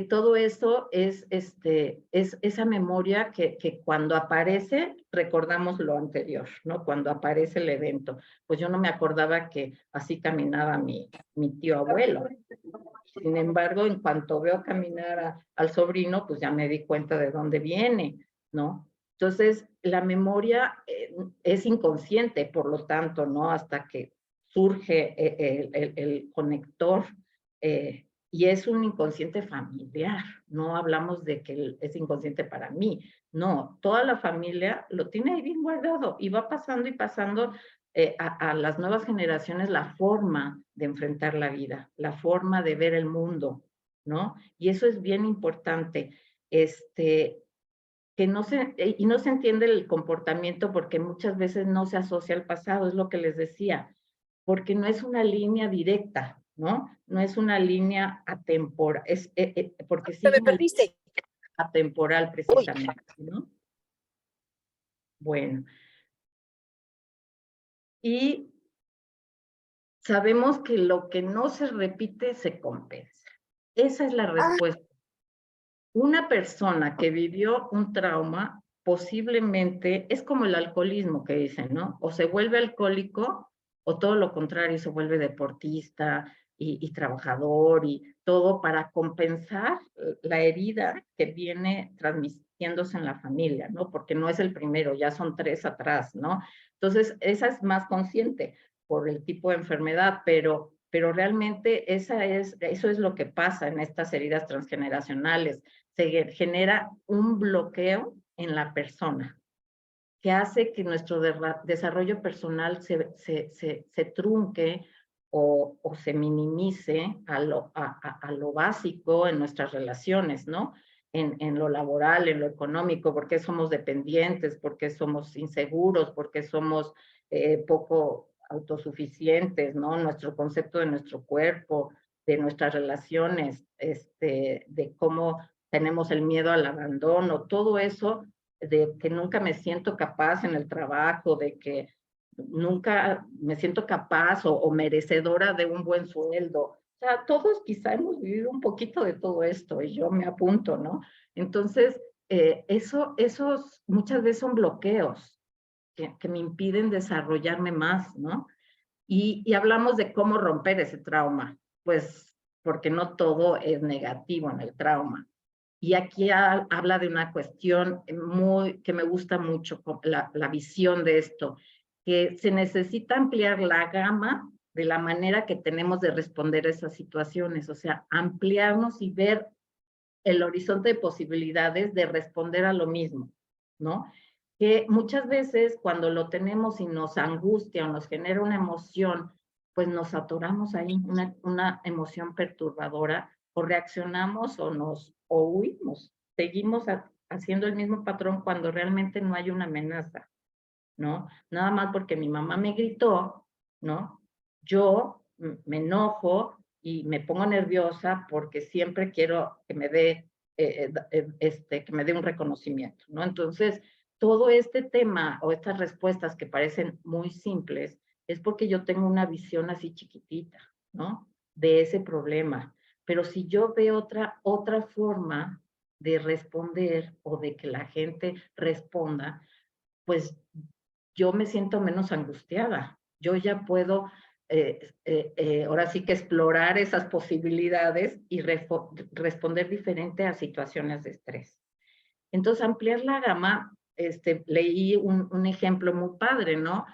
Todo eso es esa memoria que cuando aparece recordamos lo anterior, ¿no? Cuando aparece el evento. Pues yo no me acordaba que así caminaba mi tío abuelo. Sin embargo, en cuanto veo caminar al sobrino, pues ya me di cuenta de dónde viene, ¿no? Entonces, la memoria es inconsciente, por lo tanto, ¿no? Hasta que surge el conector Y es un inconsciente familiar, no hablamos de que es inconsciente para mí, no, toda la familia lo tiene ahí bien guardado y va pasando y pasando a las nuevas generaciones la forma de enfrentar la vida, la forma de ver el mundo, ¿no? Y eso es bien importante, que no y no se entiende el comportamiento porque muchas veces no se asocia al pasado, es lo que les decía, porque no es una línea directa, ¿no? No es una línea atemporal, porque sigue Me una línea perdiste. atemporal Uy. precisamente, ¿no? Bueno, y sabemos que lo que no se repite se compensa. Esa es la respuesta. Una persona que vivió un trauma posiblemente es como el alcoholismo que dicen, ¿no? O se vuelve alcohólico o todo lo contrario, se vuelve deportista y trabajador y todo para compensar la herida que viene transmitiéndose en la familia, ¿no? Porque no es el primero, ya son 3 atrás, ¿no? Entonces, esa es más consciente por el tipo de enfermedad, pero realmente eso es lo que pasa en estas heridas transgeneracionales. Se genera un bloqueo en la persona que hace que nuestro desarrollo personal se trunque o se minimice a lo básico en nuestras relaciones, ¿no? En lo laboral, en lo económico, porque somos dependientes, porque somos inseguros, porque somos poco autosuficientes, ¿no? Nuestro concepto de nuestro cuerpo, de nuestras relaciones, de cómo tenemos el miedo al abandono, todo eso de que nunca me siento capaz en el trabajo, de que nunca me siento capaz o merecedora de un buen sueldo. O sea, todos quizá hemos vivido un poquito de todo esto y yo me apunto, ¿no? Entonces, esos muchas veces son bloqueos que me impiden desarrollarme más, ¿no? Y hablamos de cómo romper ese trauma, pues porque no todo es negativo en el trauma. Y aquí habla de una cuestión que me gusta mucho, la visión de esto, que se necesita ampliar la gama de la manera que tenemos de responder a esas situaciones, o sea, ampliarnos y ver el horizonte de posibilidades de responder a lo mismo, ¿no? Que muchas veces cuando lo tenemos y nos angustia o nos genera una emoción, pues nos atoramos ahí, una emoción perturbadora, o reaccionamos o huimos, seguimos haciendo el mismo patrón cuando realmente no hay una amenaza, ¿no? Nada más porque mi mamá me gritó, ¿no? Yo me enojo y me pongo nerviosa porque siempre quiero que me dé que me dé un reconocimiento, ¿no? Entonces, todo este tema o estas respuestas que parecen muy simples es porque yo tengo una visión así chiquitita, ¿no? De ese problema. Pero si yo veo otra forma de responder o de que la gente responda, pues yo me siento menos angustiada. Yo ya puedo, ahora sí que explorar esas posibilidades y responder diferente a situaciones de estrés. Entonces, ampliar la gama, leí un ejemplo muy padre, ¿no?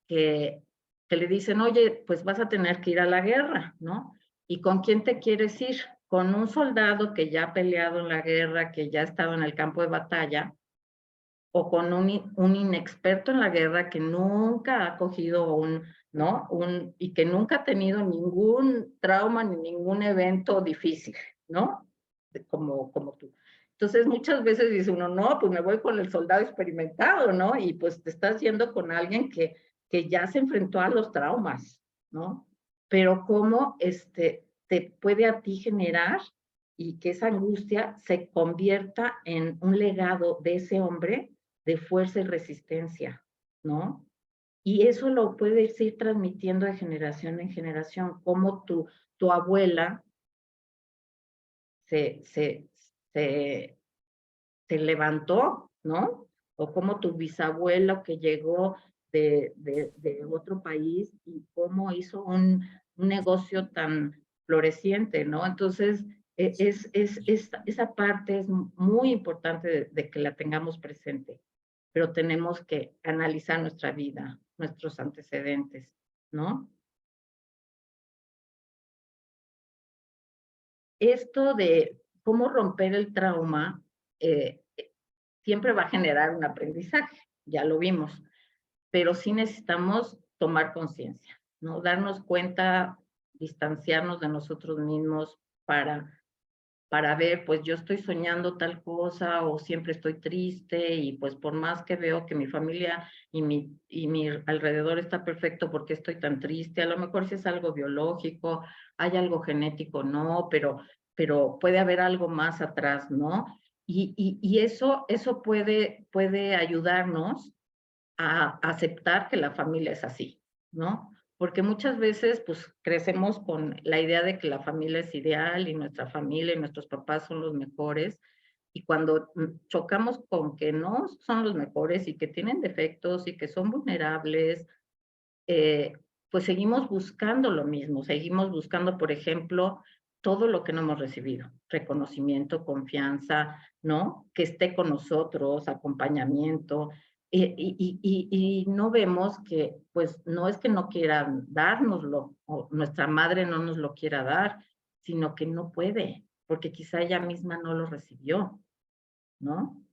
Que le dicen, oye, pues vas a tener que ir a la guerra, ¿no? ¿Y con quién te quieres ir? Con un soldado que ya ha peleado en la guerra, que ya ha estado en el campo de batalla, o con un inexperto en la guerra que nunca ha cogido ¿no? Y que nunca ha tenido ningún trauma ni ningún evento difícil, ¿no? Como tú. Entonces, muchas veces dice uno, no, pues me voy con el soldado experimentado, ¿no? Y pues te estás yendo con alguien que ya se enfrentó a los traumas, ¿no? Pero cómo te puede a ti generar y que esa angustia se convierta en un legado de ese hombre de fuerza y resistencia, ¿no? Y eso lo puedes ir transmitiendo de generación en generación, como tu abuela se, se, se, se levantó, ¿no? O como tu bisabuelo que llegó de otro país y cómo hizo un negocio tan floreciente, ¿no? Entonces, esa parte es muy importante de que la tengamos presente, pero tenemos que analizar nuestra vida, nuestros antecedentes, ¿no? esto de cómo romper el trauma siempre va a generar un aprendizaje, ya lo vimos, pero sí necesitamos tomar conciencia, ¿no? Darnos cuenta, distanciarnos de nosotros mismos para ver, pues yo estoy soñando tal cosa o siempre estoy triste y pues por más que veo que mi familia y mi alrededor está perfecto, ¿por qué estoy tan triste? A lo mejor si es algo biológico, hay algo genético, no, pero puede haber algo más atrás, ¿no? Y eso puede ayudarnos a aceptar que la familia es así, ¿no? Porque muchas veces pues crecemos con la idea de que la familia es ideal y nuestra familia y nuestros papás son los mejores, y cuando chocamos con que no son los mejores y que tienen defectos y que son vulnerables, pues seguimos buscando lo mismo, seguimos buscando, por ejemplo, todo lo que no hemos recibido, reconocimiento, confianza, ¿no? Que esté con nosotros, acompañamiento, y no vemos que, pues, no es que no quieran dárnoslo, o nuestra madre no nos lo quiera dar, sino que no puede, porque quizá ella misma no lo recibió, ¿no?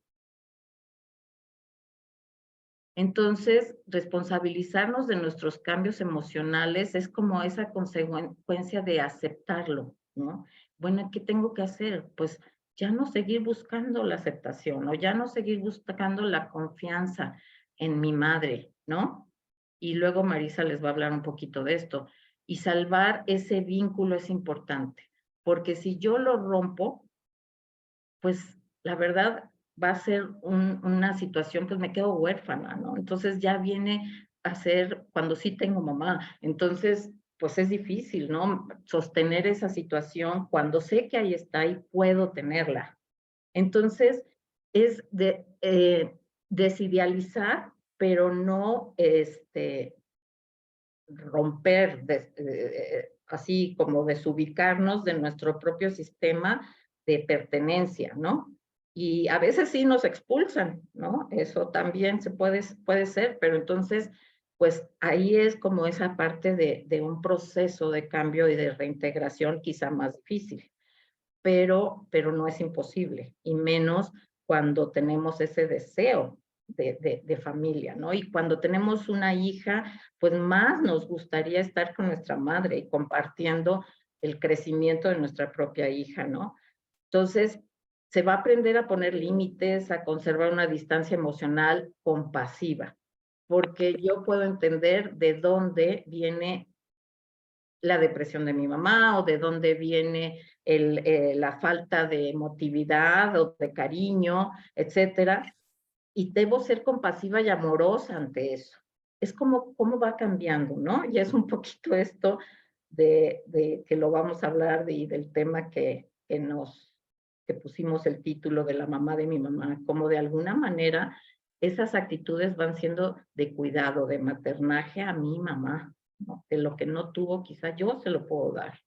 Entonces, responsabilizarnos de nuestros cambios emocionales es como esa consecuencia de aceptarlo, ¿no? Bueno, ¿qué tengo que hacer? Pues ya no seguir buscando la aceptación o ya no seguir buscando la confianza en mi madre, ¿no? Y luego Marisa les va a hablar un poquito de esto. Y salvar ese vínculo es importante, porque si yo lo rompo, pues la verdad va a ser una situación, pues me quedo huérfana, ¿no? Entonces ya viene a ser cuando sí tengo mamá. Entonces, pues es difícil, ¿no? Sostener esa situación cuando sé que ahí está y puedo tenerla. Entonces, es desidealizar, pero no romper, así como desubicarnos de nuestro propio sistema de pertenencia, ¿no? Y a veces sí nos expulsan, ¿no? Eso también puede ser, pero entonces, pues ahí es como esa parte de un proceso de cambio y de reintegración quizá más difícil, pero no es imposible, y menos cuando tenemos ese deseo de familia, ¿no? Y cuando tenemos una hija, pues más nos gustaría estar con nuestra madre y compartiendo el crecimiento de nuestra propia hija, ¿no? Entonces, se va a aprender a poner límites, a conservar una distancia emocional compasiva, porque yo puedo entender de dónde viene la depresión de mi mamá o de dónde viene la falta de emotividad o de cariño, etcétera. Y debo ser compasiva y amorosa ante eso. Es como cómo va cambiando, ¿no? Y es un poquito esto de que lo vamos a hablar del tema que pusimos el título de la mamá de mi mamá, como de alguna manera esas actitudes van siendo de cuidado, de maternaje a mi mamá, ¿no? De lo que no tuvo, quizá yo se lo puedo dar.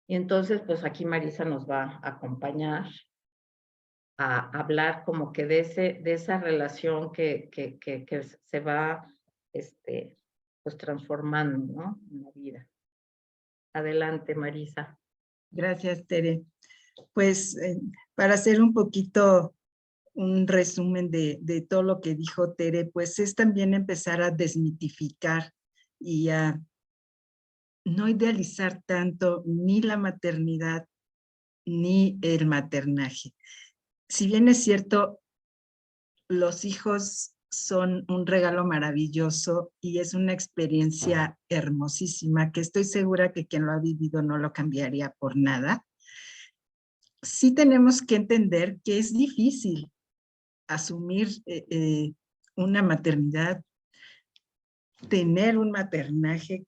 Y entonces, pues aquí Marisa nos va a acompañar a hablar como que de esa relación que se va pues transformando, ¿no? En la vida. Adelante, Marisa. Gracias, Tere. Pues para hacer un poquito un resumen de todo lo que dijo Tere, pues es también empezar a desmitificar y a no idealizar tanto ni la maternidad ni el maternaje. Si bien es cierto, los hijos son un regalo maravilloso y es una experiencia hermosísima que estoy segura que quien lo ha vivido no lo cambiaría por nada. Sí tenemos que entender que es difícil asumir una maternidad, tener un maternaje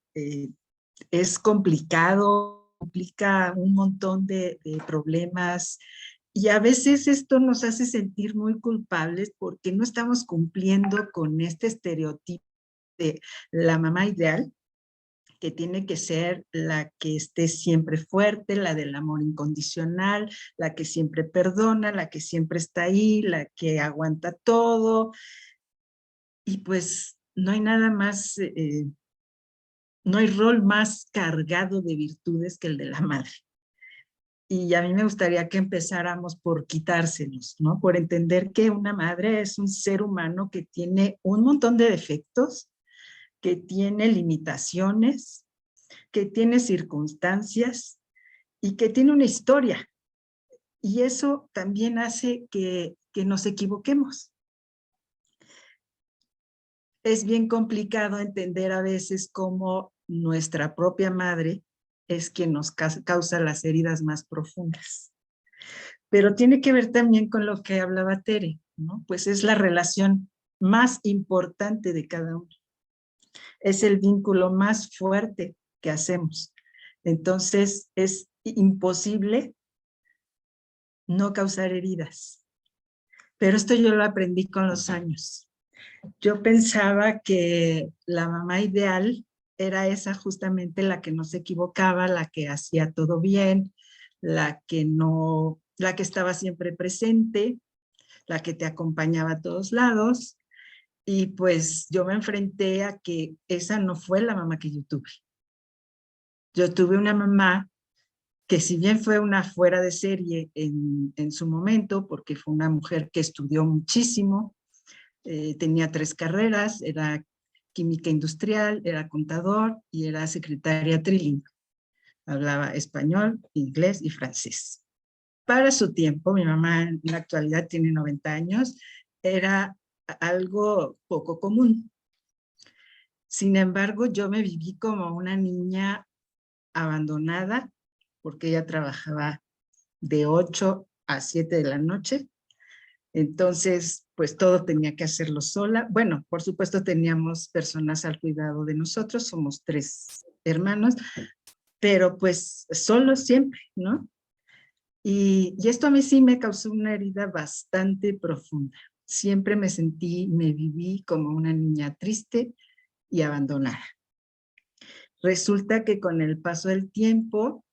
es complicado, implica un montón de problemas y a veces esto nos hace sentir muy culpables porque no estamos cumpliendo con este estereotipo de la mamá ideal, que tiene que ser la que esté siempre fuerte, la del amor incondicional, la que siempre perdona, la que siempre está ahí, la que aguanta todo. Y pues no hay nada más no hay rol más cargado de virtudes que el de la madre. Y a mí me gustaría que empezáramos por quitárselos, ¿no? Por entender que una madre es un ser humano que tiene un montón de defectos, que tiene limitaciones, que tiene circunstancias y que tiene una historia. Y eso también hace que nos equivoquemos. Es bien complicado entender a veces cómo nuestra propia madre es quien nos causa las heridas más profundas. Pero tiene que ver también con lo que hablaba Tere, ¿no? Pues es la relación más importante de cada uno. Es el vínculo más fuerte que hacemos. Entonces es imposible no causar heridas. Pero esto yo lo aprendí con los años. Yo pensaba que la mamá ideal era esa justamente, la que no se equivocaba, la que hacía todo bien, la que estaba siempre presente, la que te acompañaba a todos lados. Y pues yo me enfrenté a que esa no fue la mamá que yo tuve. Yo tuve una mamá que, si bien fue una fuera de serie en su momento, porque fue una mujer que estudió muchísimo, tenía 3 carreras, era química industrial, era contador y era secretaria trilingüe. Hablaba español, inglés y francés. Para su tiempo, mi mamá en la actualidad tiene 90 años, era algo poco común. Sin embargo, yo me viví como una niña abandonada, porque ella trabajaba de 8 a 7 de la noche. Entonces, pues todo tenía que hacerlo sola. Bueno, por supuesto teníamos personas al cuidado de nosotros, somos 3 hermanos, pero pues solo siempre, ¿no? Y esto a mí sí me causó una herida bastante profunda. Siempre me viví como una niña triste y abandonada. Resulta que con el paso del tiempo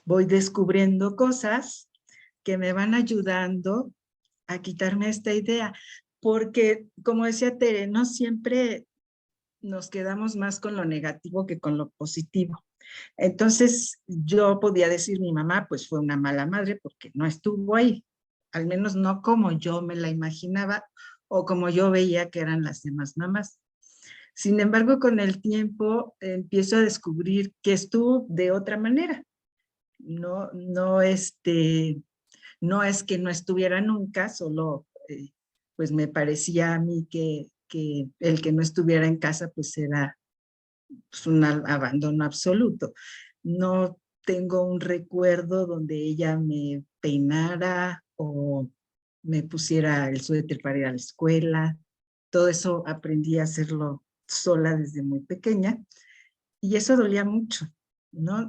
voy descubriendo cosas que me van ayudando a quitarme esta idea, porque como decía Tere, no siempre nos quedamos más con lo negativo que con lo positivo. Entonces yo podía decir, mi mamá pues fue una mala madre porque no estuvo ahí, al menos no como yo me la imaginaba o como yo veía que eran las demás mamás. Sin embargo, con el tiempo empiezo a descubrir que estuvo de otra manera. No es que no estuviera nunca, solo pues me parecía a mí que el que no estuviera en casa pues era pues, un abandono absoluto. No tengo un recuerdo donde ella me peinara o me pusiera el suéter para ir a la escuela. Todo eso aprendí a hacerlo sola desde muy pequeña y eso dolía mucho, ¿no?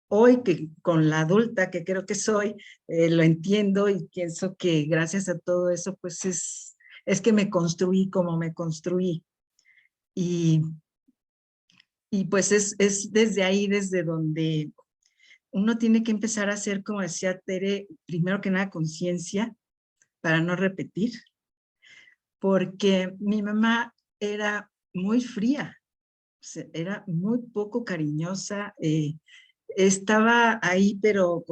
Hoy que con la adulta que creo que soy, lo entiendo y pienso que gracias a todo eso pues es que me construí como me construí. Y pues es desde ahí, desde donde uno tiene que empezar a hacer, como decía Tere, primero que nada conciencia para no repetir, porque mi mamá era muy fría, o sea, era muy poco cariñosa, estaba ahí pero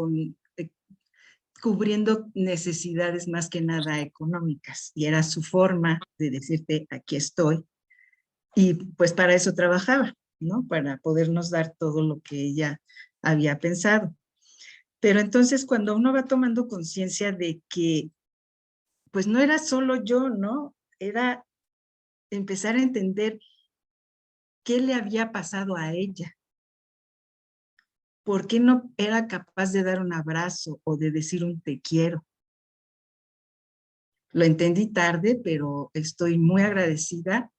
cubriendo necesidades más que nada económicas y era su forma de decirte aquí estoy y pues para eso trabajaba, ¿no? Para podernos dar todo lo que ella había pensado. Pero entonces cuando uno va tomando conciencia de que pues no era solo yo, ¿no? Era empezar a entender qué le había pasado a ella. ¿Por qué no era capaz de dar un abrazo o de decir un te quiero? Lo entendí tarde, pero estoy muy agradecida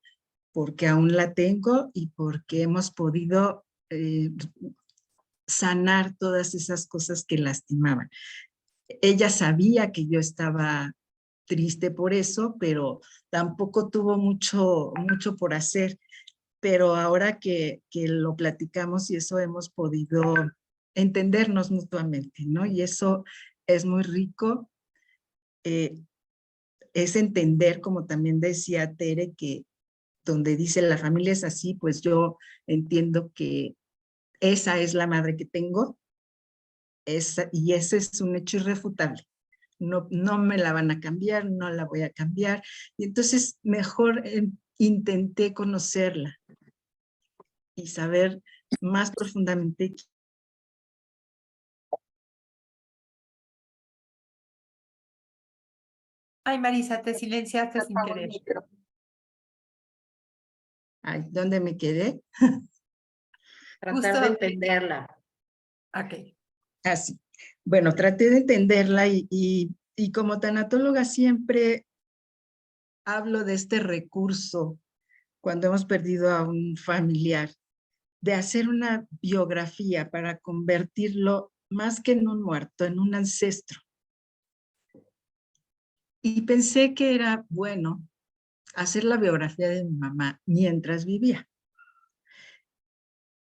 porque aún la tengo y porque hemos podido sanar todas esas cosas que lastimaban. Ella sabía que yo estaba triste por eso, pero tampoco tuvo mucho por hacer. Pero ahora que lo platicamos y eso hemos podido entendernos mutuamente, ¿no? Y eso es muy rico. Es entender, como también decía Tere, que donde dice la familia es así, pues yo entiendo que esa es la madre que tengo, y ese es un hecho irrefutable. No, no me la van a cambiar, no la voy a cambiar. Y entonces mejor intenté conocerla y saber más profundamente. Ay, Marisa, te silenciaste sin querer. Ay, ¿dónde me quedé? Tratar de entenderla. Ok. Así. Bueno, traté de entenderla y como tanatóloga siempre hablo de este recurso cuando hemos perdido a un familiar, de hacer una biografía para convertirlo más que en un muerto, en un ancestro. Y pensé que era bueno hacer la biografía de mi mamá mientras vivía.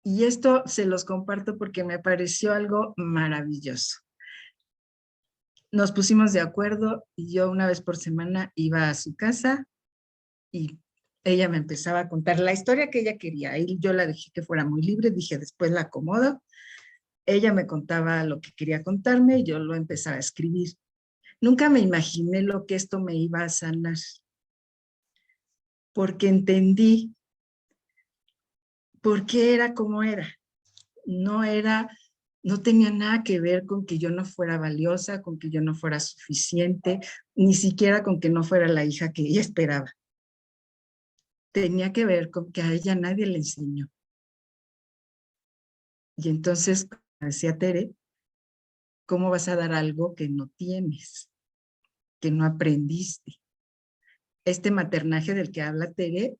Y esto se los comparto porque me pareció algo maravilloso. Nos pusimos de acuerdo y yo una vez por semana iba a su casa y ella me empezaba a contar la historia que ella quería. Y yo la dejé que fuera muy libre, dije después la acomodo. Ella me contaba lo que quería contarme y yo lo empezaba a escribir. Nunca me imaginé lo que esto me iba a sanar, porque entendí por qué era como era. No tenía nada que ver con que yo no fuera valiosa, con que yo no fuera suficiente, ni siquiera con que no fuera la hija que ella esperaba. Tenía que ver con que a ella nadie le enseñó. Y entonces, como decía Tere, ¿cómo vas a dar algo que no tienes, que no aprendiste? Este maternaje del que habla Tere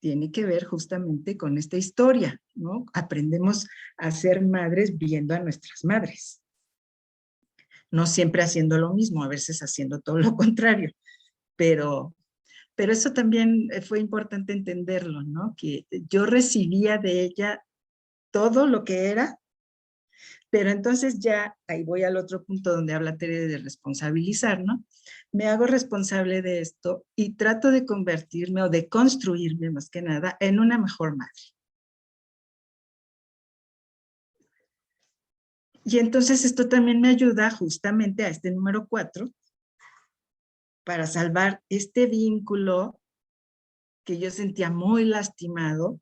tiene que ver justamente con esta historia, ¿no? Aprendemos a ser madres viendo a nuestras madres. No siempre haciendo lo mismo, a veces haciendo todo lo contrario, pero eso también fue importante entenderlo, ¿no? Que yo recibía de ella todo lo que era, pero entonces ya, ahí voy al otro punto donde habla Tere de responsabilizar, ¿no? Me hago responsable de esto y trato de convertirme o de construirme más que nada en una mejor madre. Y entonces esto también me ayuda justamente a este número 4 para salvar este vínculo que yo sentía muy lastimado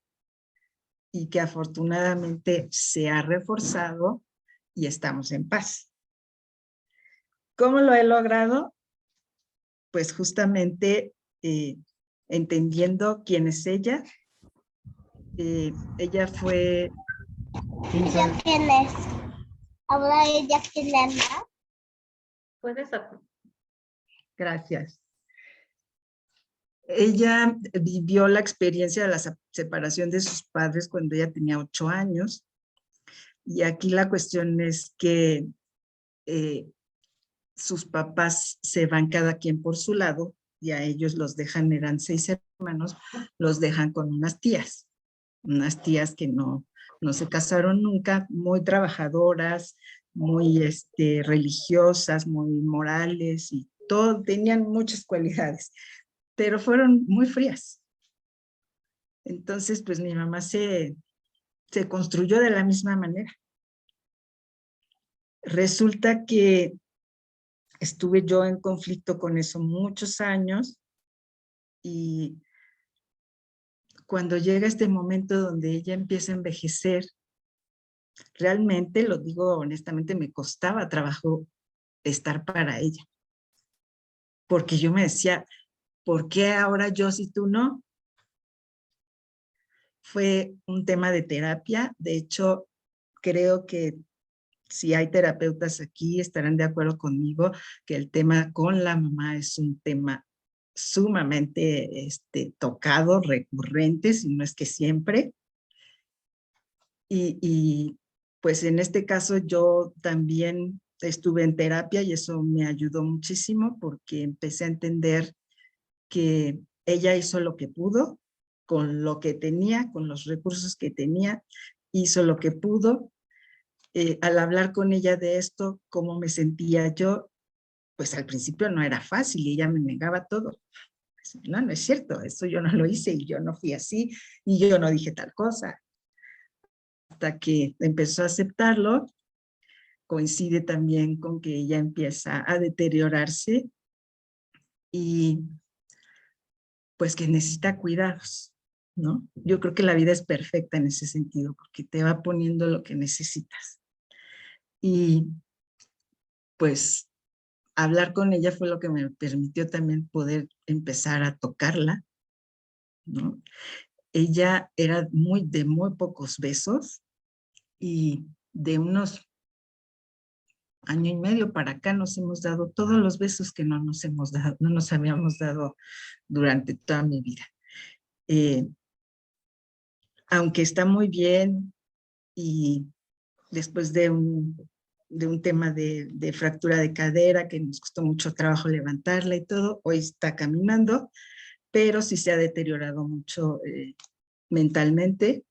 y que afortunadamente se ha reforzado y estamos en paz. ¿Cómo lo he logrado? Pues justamente entendiendo quién es ella. Ella fue... ¿Ella quién es? ¿Ahora ella quién es? ¿Puedes? Gracias. Ella vivió la experiencia de la separación de sus padres cuando ella tenía 8 años. Y aquí la cuestión es que sus papás se van cada quien por su lado y a ellos los dejan, eran 6 hermanos, los dejan con unas tías que no se casaron nunca, muy trabajadoras, muy religiosas, muy morales y todo, tenían muchas cualidades, pero fueron muy frías. Entonces, pues mi mamá se construyó de la misma manera. Resulta que estuve yo en conflicto con eso muchos años y cuando llega este momento donde ella empieza a envejecer, realmente, lo digo honestamente, me costaba trabajo estar para ella. Porque yo me decía, ¿por qué ahora yo si tú no? Fue un tema de terapia. De hecho, creo que si hay terapeutas aquí, estarán de acuerdo conmigo que el tema con la mamá es un tema sumamente tocado, recurrente, si no es que siempre. Y pues en este caso yo también estuve en terapia y eso me ayudó muchísimo porque empecé a entender que ella hizo lo que pudo con lo que tenía, con los recursos que tenía, hizo lo que pudo. Al hablar con ella de esto, cómo me sentía yo, pues al principio no era fácil y ella me negaba todo. No, no es cierto, eso yo no lo hice y yo no fui así y yo no dije tal cosa. Hasta que empezó a aceptarlo, coincide también con que ella empieza a deteriorarse y pues que necesita cuidados, ¿no? Yo creo que la vida es perfecta en ese sentido, porque te va poniendo lo que necesitas. Y pues hablar con ella fue lo que me permitió también poder empezar a tocarla, ¿no? Ella era de muy pocos besos y de unos año y medio para acá nos hemos dado todos los besos que no nos hemos dado, no nos habíamos dado durante toda mi vida. Aunque está muy bien y después de un tema de fractura de cadera que nos costó mucho trabajo levantarla y todo, hoy está caminando, pero sí se ha deteriorado mucho mentalmente.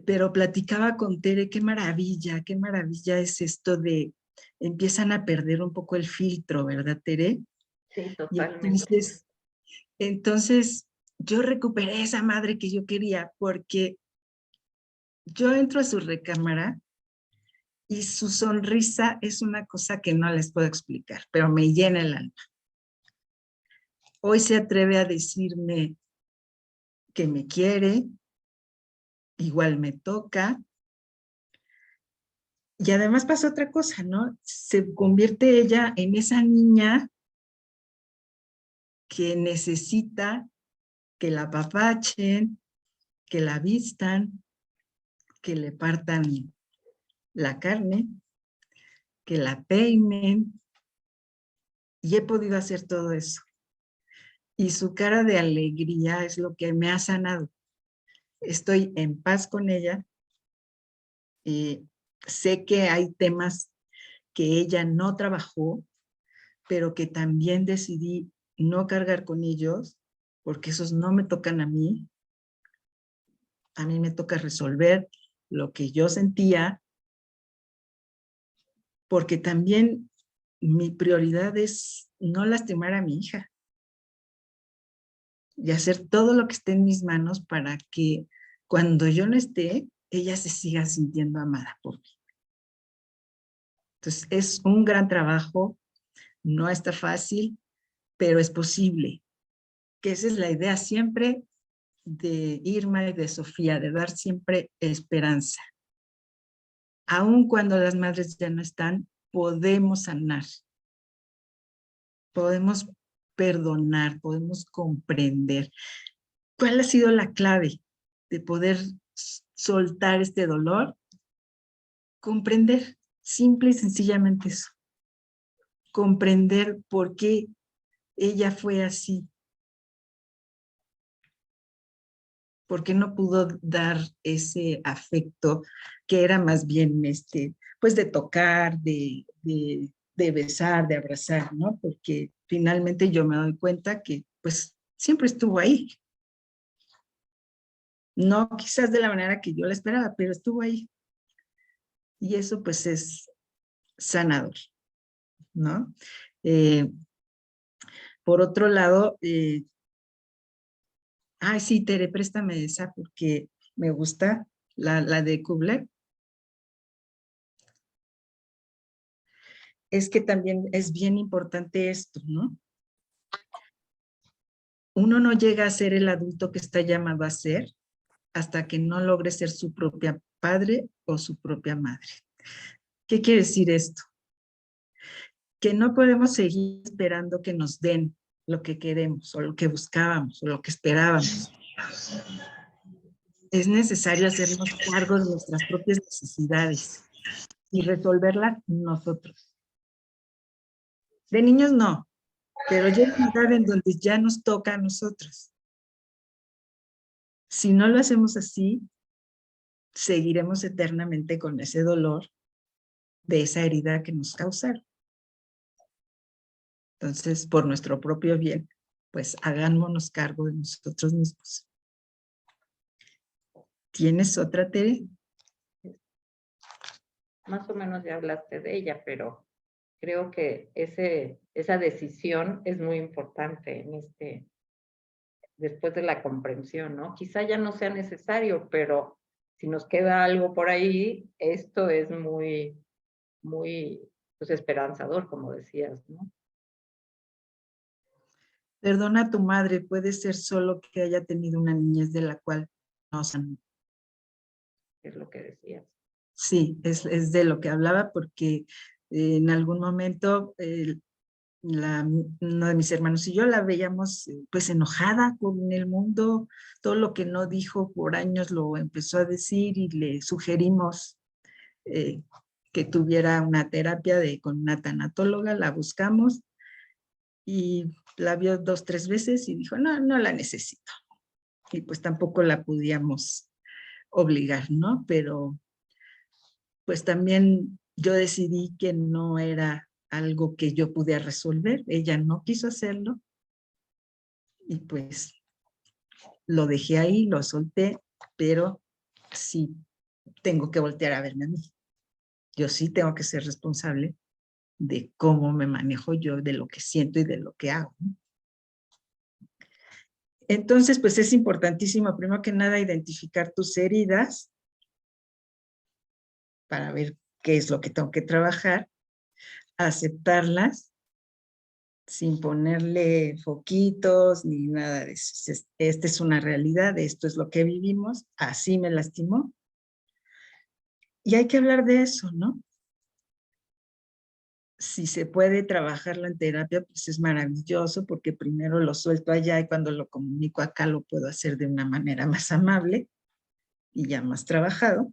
Pero platicaba con Tere, qué maravilla es esto de, empiezan a perder un poco el filtro, ¿verdad, Tere? Sí, Y totalmente. entonces yo recuperé esa madre que yo quería, porque yo entro a su recámara y su sonrisa es una cosa que no les puedo explicar, pero me llena el alma. Hoy se atreve a decirme que me quiere, igual me toca. Y además pasa otra cosa, ¿no? Se convierte ella en esa niña que necesita que la apapachen, que la vistan, que le partan la carne, que la peinen. Y he podido hacer todo eso. Y su cara de alegría es lo que me ha sanado. Estoy en paz con ella. Sé que hay temas que ella no trabajó, pero que también decidí no cargar con ellos, porque esos no me tocan a mí. A mí me toca resolver lo que yo sentía, porque también mi prioridad es no lastimar a mi hija y hacer todo lo que esté en mis manos para que cuando yo no esté, ella se siga sintiendo amada por mí. Entonces, es un gran trabajo, no está fácil, pero es posible, que esa es la idea siempre de Irma y de Sofía, de dar siempre esperanza. Aun cuando las madres ya no están, podemos sanar, podemos perdonar, podemos comprender. ¿Cuál ha sido la clave de poder soltar este dolor? Comprender, simple y sencillamente eso. Comprender por qué ella fue así. ¿Por qué no pudo dar ese afecto que era más bien pues de tocar, de besar, de abrazar, ¿no? Porque finalmente yo me doy cuenta que pues siempre estuvo ahí. No quizás de la manera que yo la esperaba, pero estuvo ahí. Y eso pues es sanador, ¿no? Por otro lado, ay sí, Tere, préstame esa porque me gusta, la de Kubler. Es que también es bien importante esto, ¿no? Uno no llega a ser el adulto que está llamado a ser hasta que no logre ser su propia padre o su propia madre. ¿Qué quiere decir esto? Que no podemos seguir esperando que nos den lo que queremos o lo que buscábamos o lo que esperábamos. Es necesario hacernos cargo de nuestras propias necesidades y resolverlas nosotros. De niños no, pero llega una edad en donde ya nos toca a nosotros. Si no lo hacemos así, seguiremos eternamente con ese dolor de esa herida que nos causaron. Entonces, por nuestro propio bien, pues hagámonos cargo de nosotros mismos. ¿Tienes otra, Tere? Más o menos ya hablaste de ella, pero Creo que esa decisión es muy importante después de la comprensión, ¿no? Quizá ya no sea necesario, pero si nos queda algo por ahí, esto es muy, muy, pues, esperanzador, como decías, ¿no? Perdona a tu madre, puede ser solo que haya tenido una niñez de la cual no sanó. Es lo que decías. Sí, es de lo que hablaba porque en algún momento uno de mis hermanos y yo la veíamos pues enojada con el mundo, todo lo que no dijo por años lo empezó a decir y le sugerimos que tuviera una terapia con una tanatóloga, la buscamos y la vio 2, 3 veces y dijo, no, no la necesito. Y pues tampoco la podíamos obligar, ¿no? Pero pues también yo decidí que no era algo que yo pudiera resolver. Ella no quiso hacerlo y pues lo dejé ahí, lo solté, pero sí tengo que voltear a verme a mí. Yo sí tengo que ser responsable de cómo me manejo yo, de lo que siento y de lo que hago. Entonces, pues es importantísimo, primero que nada, identificar tus heridas para ver qué es lo que tengo que trabajar, aceptarlas sin ponerle foquitos ni nada de eso. Esta es una realidad, esto es lo que vivimos, así me lastimó. Y hay que hablar de eso, ¿no? Si se puede trabajarlo en terapia, pues es maravilloso, porque primero lo suelto allá y cuando lo comunico acá lo puedo hacer de una manera más amable y ya más trabajado.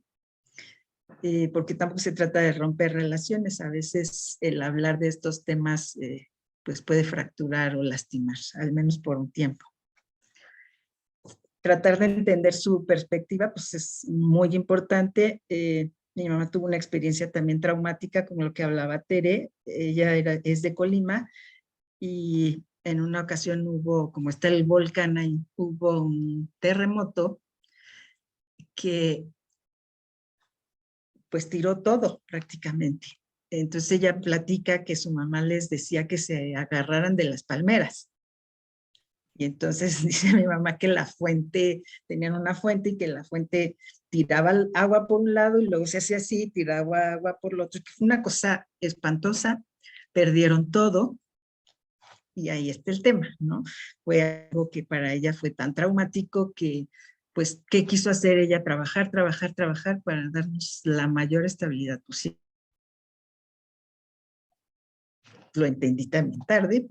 Porque tampoco se trata de romper relaciones, a veces el hablar de estos temas pues puede fracturar o lastimar, al menos por un tiempo. Tratar de entender su perspectiva pues es muy importante. Mi mamá tuvo una experiencia también traumática, como lo que hablaba Tere, ella es de Colima y en una ocasión hubo, como está el volcán ahí, hubo un terremoto que pues tiró todo prácticamente. Entonces ella platica que su mamá les decía que se agarraran de las palmeras. Y entonces dice mi mamá que la fuente, tenían una fuente y que la fuente tiraba agua por un lado y luego se hacía así, tiraba agua por el otro, que fue una cosa espantosa, perdieron todo y ahí está el tema, ¿no? Fue algo que para ella fue tan traumático que, pues, ¿qué quiso hacer ella? Trabajar, trabajar, trabajar para darnos la mayor estabilidad posible. Lo entendí también tarde,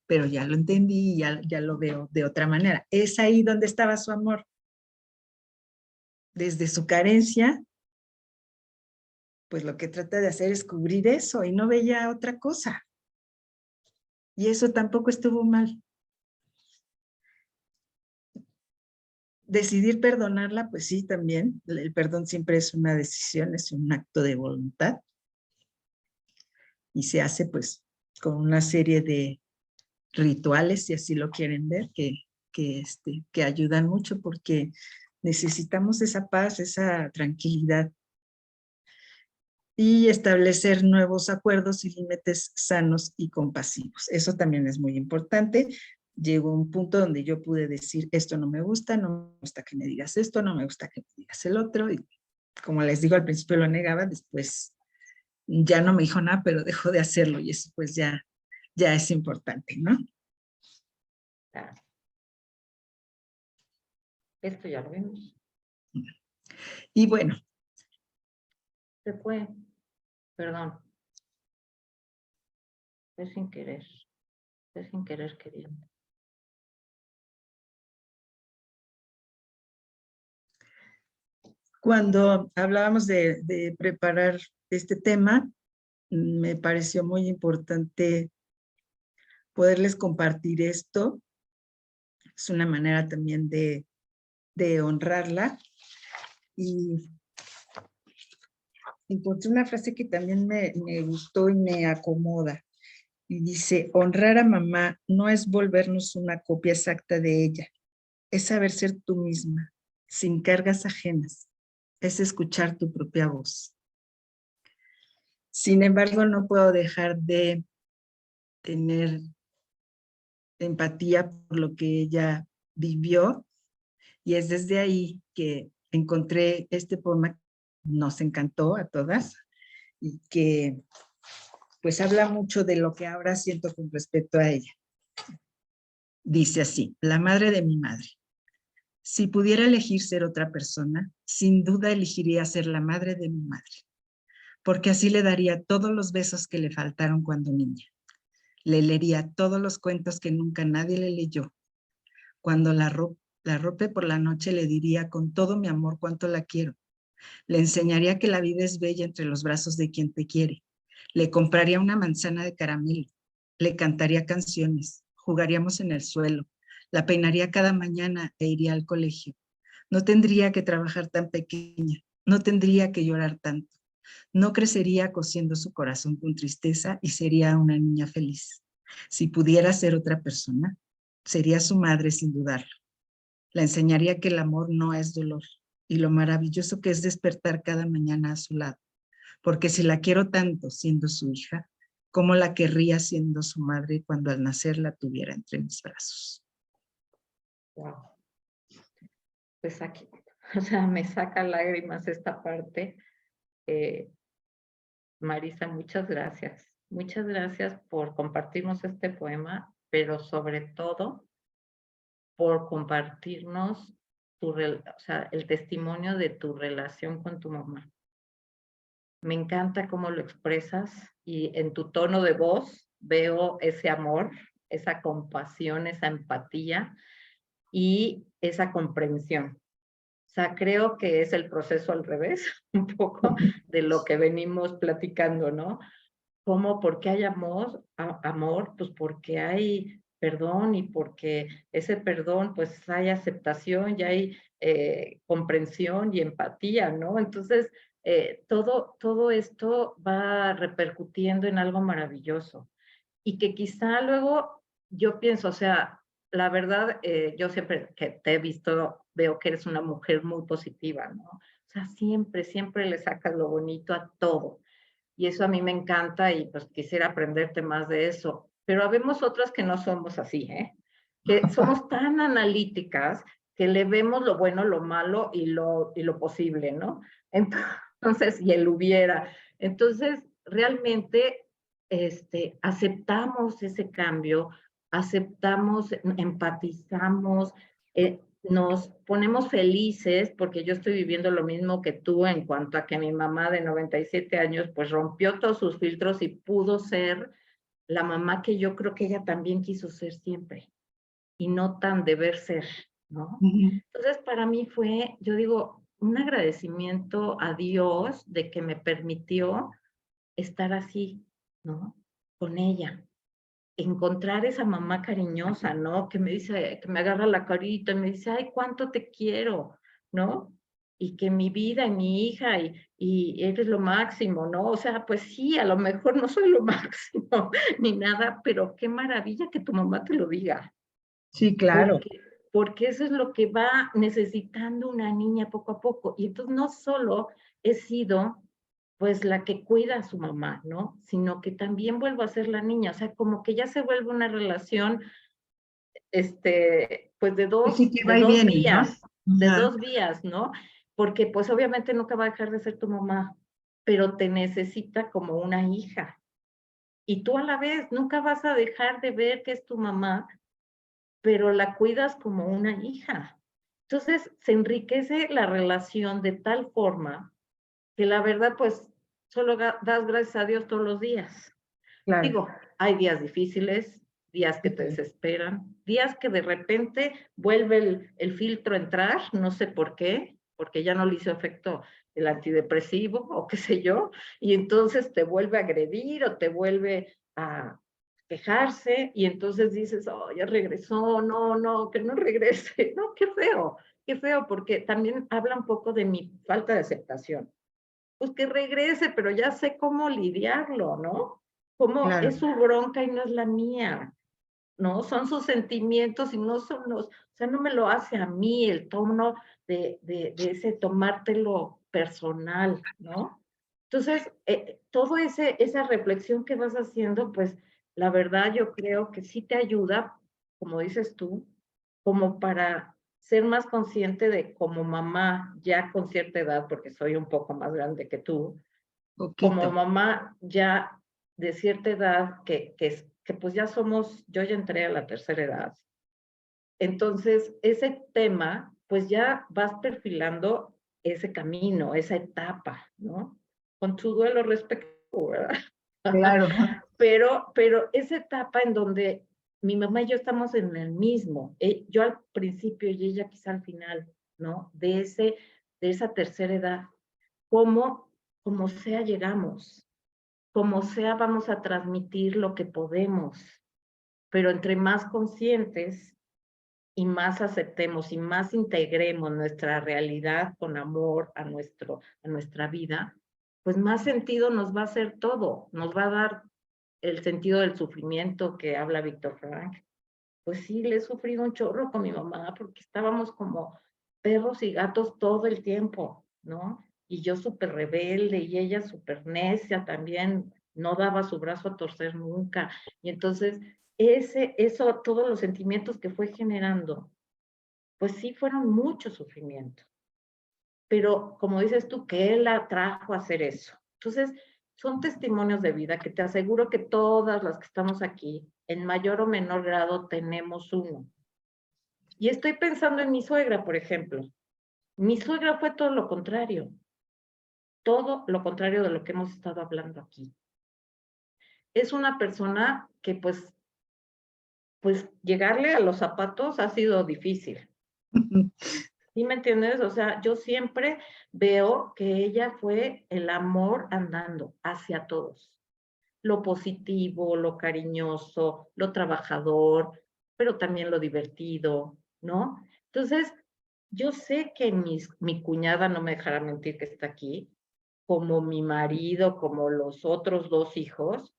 pero ya lo entendí y ya lo veo de otra manera. Es ahí donde estaba su amor. Desde su carencia, pues lo que trata de hacer es cubrir eso y no veía otra cosa. Y eso tampoco estuvo mal. Decidir perdonarla, pues sí, también. El perdón siempre es una decisión, es un acto de voluntad. Y se hace pues con una serie de rituales, si así lo quieren ver, que ayudan mucho porque necesitamos esa paz, esa tranquilidad y establecer nuevos acuerdos y límites sanos y compasivos. Eso también es muy importante. Llegó un punto donde yo pude decir, esto no me gusta que me digas esto, no me gusta que me digas el otro. Y como les digo, al principio lo negaba, después ya no me dijo nada, pero dejó de hacerlo y eso pues ya es importante, ¿no? Claro. Esto ya lo vimos. Y bueno. Se fue. Perdón. Es sin querer. Es sin querer queriendo. Cuando hablábamos de preparar este tema, me pareció muy importante poderles compartir esto. Es una manera también de honrarla. Y encontré una frase que también me gustó y me acomoda. Y dice, honrar a mamá no es volvernos una copia exacta de ella, es saber ser tú misma, sin cargas ajenas, es escuchar tu propia voz. Sin embargo, no puedo dejar de tener empatía por lo que ella vivió, y es desde ahí que encontré este poema que nos encantó a todas y que pues habla mucho de lo que ahora siento con respecto a ella. Dice así: la madre de mi madre. Si pudiera elegir ser otra persona, sin duda elegiría ser la madre de mi madre, porque así le daría todos los besos que le faltaron cuando niña. Le leería todos los cuentos que nunca nadie le leyó. Cuando la rope por la noche, le diría con todo mi amor cuánto la quiero. Le enseñaría que la vida es bella entre los brazos de quien te quiere. Le compraría una manzana de caramelo. Le cantaría canciones. Jugaríamos en el suelo. La peinaría cada mañana e iría al colegio. No tendría que trabajar tan pequeña. No tendría que llorar tanto. No crecería cosiendo su corazón con tristeza y sería una niña feliz. Si pudiera ser otra persona, sería su madre sin dudarlo. La enseñaría que el amor no es dolor y lo maravilloso que es despertar cada mañana a su lado. Porque si la quiero tanto siendo su hija, ¿cómo la querría siendo su madre cuando al nacer la tuviera entre mis brazos? Wow. Pues aquí, o sea, me saca lágrimas esta parte. Marisa, muchas gracias. Muchas gracias por compartirnos este poema, pero sobre todo por compartirnos o sea, el testimonio de tu relación con tu mamá. Me encanta cómo lo expresas y en tu tono de voz veo ese amor, esa compasión, esa empatía y esa comprensión. O sea, creo que es el proceso al revés, un poco de lo que venimos platicando, ¿no? ¿Cómo? ¿Por qué hay amor? Amor, pues porque hay perdón y porque ese perdón, pues hay aceptación y hay comprensión y empatía, ¿no? Entonces, todo esto va repercutiendo en algo maravilloso y que quizá luego yo pienso, o sea, la verdad, yo siempre que te he visto, veo que eres una mujer muy positiva, ¿no? O sea, siempre le sacas lo bonito a todo. Y eso a mí me encanta y pues quisiera aprenderte más de eso. Pero habemos otras que no somos así, ¿eh? Que somos tan analíticas que le vemos lo bueno, lo malo y lo posible, ¿no? Entonces, y el hubiera. Entonces, realmente aceptamos ese cambio, aceptamos, empatizamos, nos ponemos felices porque yo estoy viviendo lo mismo que tú en cuanto a que mi mamá de 97 años pues rompió todos sus filtros y pudo ser la mamá que yo creo que ella también quiso ser siempre y no tan deber ser, ¿no? Entonces para mí fue, yo digo, un agradecimiento a Dios de que me permitió estar así, ¿no? Con ella. Encontrar esa mamá cariñosa, ¿no? Que me dice, que me agarra la carita y me dice, ay, cuánto te quiero, ¿no? Y que mi vida y mi hija y eres lo máximo, ¿no? O sea, pues sí, a lo mejor no soy lo máximo ni nada, pero qué maravilla que tu mamá te lo diga. Sí, claro. Porque eso es lo que va necesitando una niña poco a poco. Y entonces no solo he sido pues la que cuida a su mamá, ¿no? Sino que también vuelvo a ser la niña, o sea, como que ya se vuelve una relación, pues de Sí, que va y dos viene, ¿no? vías, de Ajá. dos vías, ¿no? Porque pues obviamente nunca va a dejar de ser tu mamá, pero te necesita como una hija. Y tú a la vez nunca vas a dejar de ver que es tu mamá, pero la cuidas como una hija. Entonces se enriquece la relación de tal forma que la verdad, pues, solo das gracias a Dios todos los días. Claro. Digo, hay días difíciles, días que te desesperan, días que de repente vuelve el filtro a entrar, no sé por qué, porque ya no le hizo efecto el antidepresivo o qué sé yo, y entonces te vuelve a agredir o te vuelve a quejarse, y entonces dices, oh, ya regresó, no, que no regrese, no, qué feo, porque también habla un poco de mi falta de aceptación. Pues que regrese, pero ya sé cómo lidiarlo, ¿no? Cómo Claro. es su bronca y no es la mía, ¿no? Son sus sentimientos y no son los, o sea, no me lo hace a mí el tono de ese tomártelo personal, ¿no? Entonces, todo esa reflexión que vas haciendo, pues la verdad yo creo que sí te ayuda, como dices tú, como para ser más consciente de como mamá ya con cierta edad, porque soy un poco más grande que tú, como Poquito. mamá ya de cierta edad, que pues ya somos, yo ya entré a la tercera edad. Entonces, ese tema, pues ya vas perfilando ese camino, esa etapa, ¿no? Con tu duelo respectivo, ¿verdad? Claro. Pero esa etapa en donde mi mamá y yo estamos en el mismo, yo al principio y ella quizá al final, ¿no? De esa tercera edad, como sea llegamos, como sea vamos a transmitir lo que podemos, pero entre más conscientes y más aceptemos y más integremos nuestra realidad con amor a nuestra vida, pues más sentido nos va a hacer todo, nos va a dar el sentido del sufrimiento que habla Víctor Frank. Pues sí, le he sufrido un chorro con mi mamá porque estábamos como perros y gatos todo el tiempo, ¿no? Y yo súper rebelde y ella súper necia también, no daba su brazo a torcer nunca. Y entonces, todos los sentimientos que fue generando, pues sí fueron mucho sufrimiento. Pero como dices tú, que él la trajo a hacer eso. Entonces, son testimonios de vida que te aseguro que todas las que estamos aquí, en mayor o menor grado, tenemos uno. Y estoy pensando en mi suegra, por ejemplo. Mi suegra fue todo lo contrario de lo que hemos estado hablando aquí. Es una persona que pues llegarle a los zapatos ha sido difícil. ¿Sí me entiendes? O sea, yo siempre veo que ella fue el amor andando hacia todos. Lo positivo, lo cariñoso, lo trabajador, pero también lo divertido, ¿no? Entonces, yo sé que mi cuñada, no me dejará mentir que está aquí, como mi marido, como los otros dos hijos,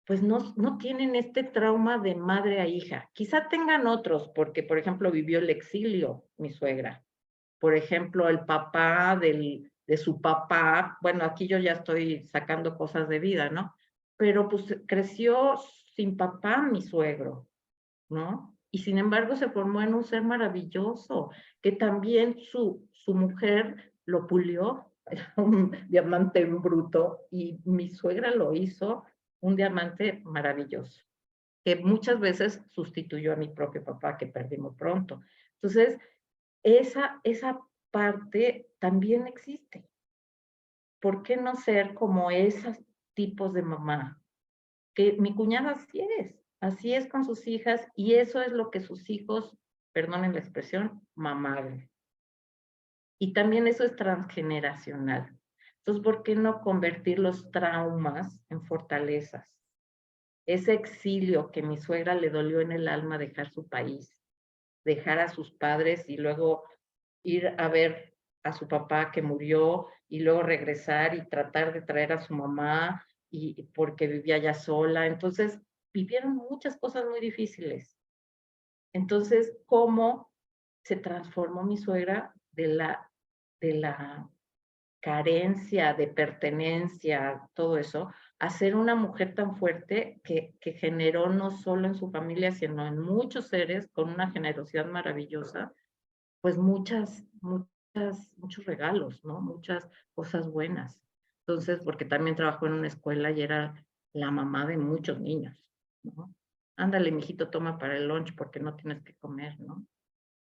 pues no tienen este trauma de madre a hija. Quizá tengan otros, porque, por ejemplo, vivió el exilio, mi suegra. Por ejemplo, el papá de su papá, bueno, aquí yo ya estoy sacando cosas de vida, ¿no? Pero pues creció sin papá mi suegro, ¿no? Y sin embargo se formó en un ser maravilloso, que también su mujer lo pulió, era un diamante en bruto, y mi suegra lo hizo un diamante maravilloso, que muchas veces sustituyó a mi propio papá, que perdí muy pronto. Entonces, esa parte también existe. ¿Por qué no ser como esos tipos de mamá? Que mi cuñada así es con sus hijas, y eso es lo que sus hijos, perdonen la expresión, mamaron. Y también eso es transgeneracional. Entonces, ¿por qué no convertir los traumas en fortalezas? Ese exilio que mi suegra le dolió en el alma dejar su país, dejar a sus padres y luego ir a ver a su papá que murió y luego regresar y tratar de traer a su mamá y porque vivía ya sola. Entonces, vivieron muchas cosas muy difíciles. Entonces, ¿cómo se transformó mi suegra de la carencia, de pertenencia, todo eso, a ser una mujer tan fuerte que generó no solo en su familia, sino en muchos seres con una generosidad maravillosa, pues muchos regalos, ¿no? Muchas cosas buenas. Entonces, porque también trabajó en una escuela y era la mamá de muchos niños, ¿no? Ándale, mijito, toma para el lunch porque no tienes que comer, ¿no?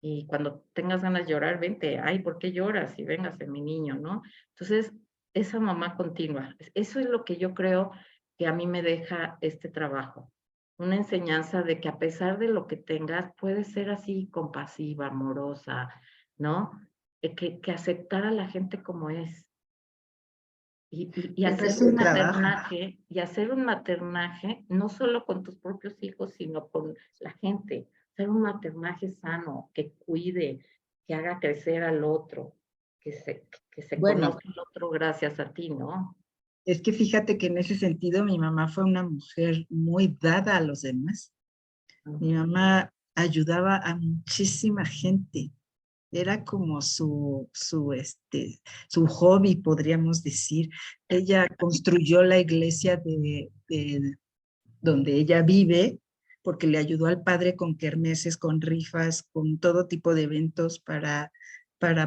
Y cuando tengas ganas de llorar, vente, ay, ¿por qué lloras? Y véngase, mi niño, ¿no? Entonces, esa mamá continua, eso es lo que yo creo que a mí me deja este trabajo. Una enseñanza de que a pesar de lo que tengas, puedes ser así compasiva, amorosa, ¿no? Que aceptar a la gente como es. Y Ese hacer es un su trabajo. maternaje, no solo con tus propios hijos, sino con la gente. Hacer un maternaje sano, que cuide, que haga crecer al otro, que se Bueno, conozca el otro gracias a ti, ¿no? es que fíjate que en ese sentido mi mamá fue una mujer muy dada a los demás. Mi mamá ayudaba a muchísima gente. era como su hobby, podríamos decir. Ella construyó la iglesia de donde ella vive, porque le ayudó al padre con kermeses, con rifas, con todo tipo de eventos para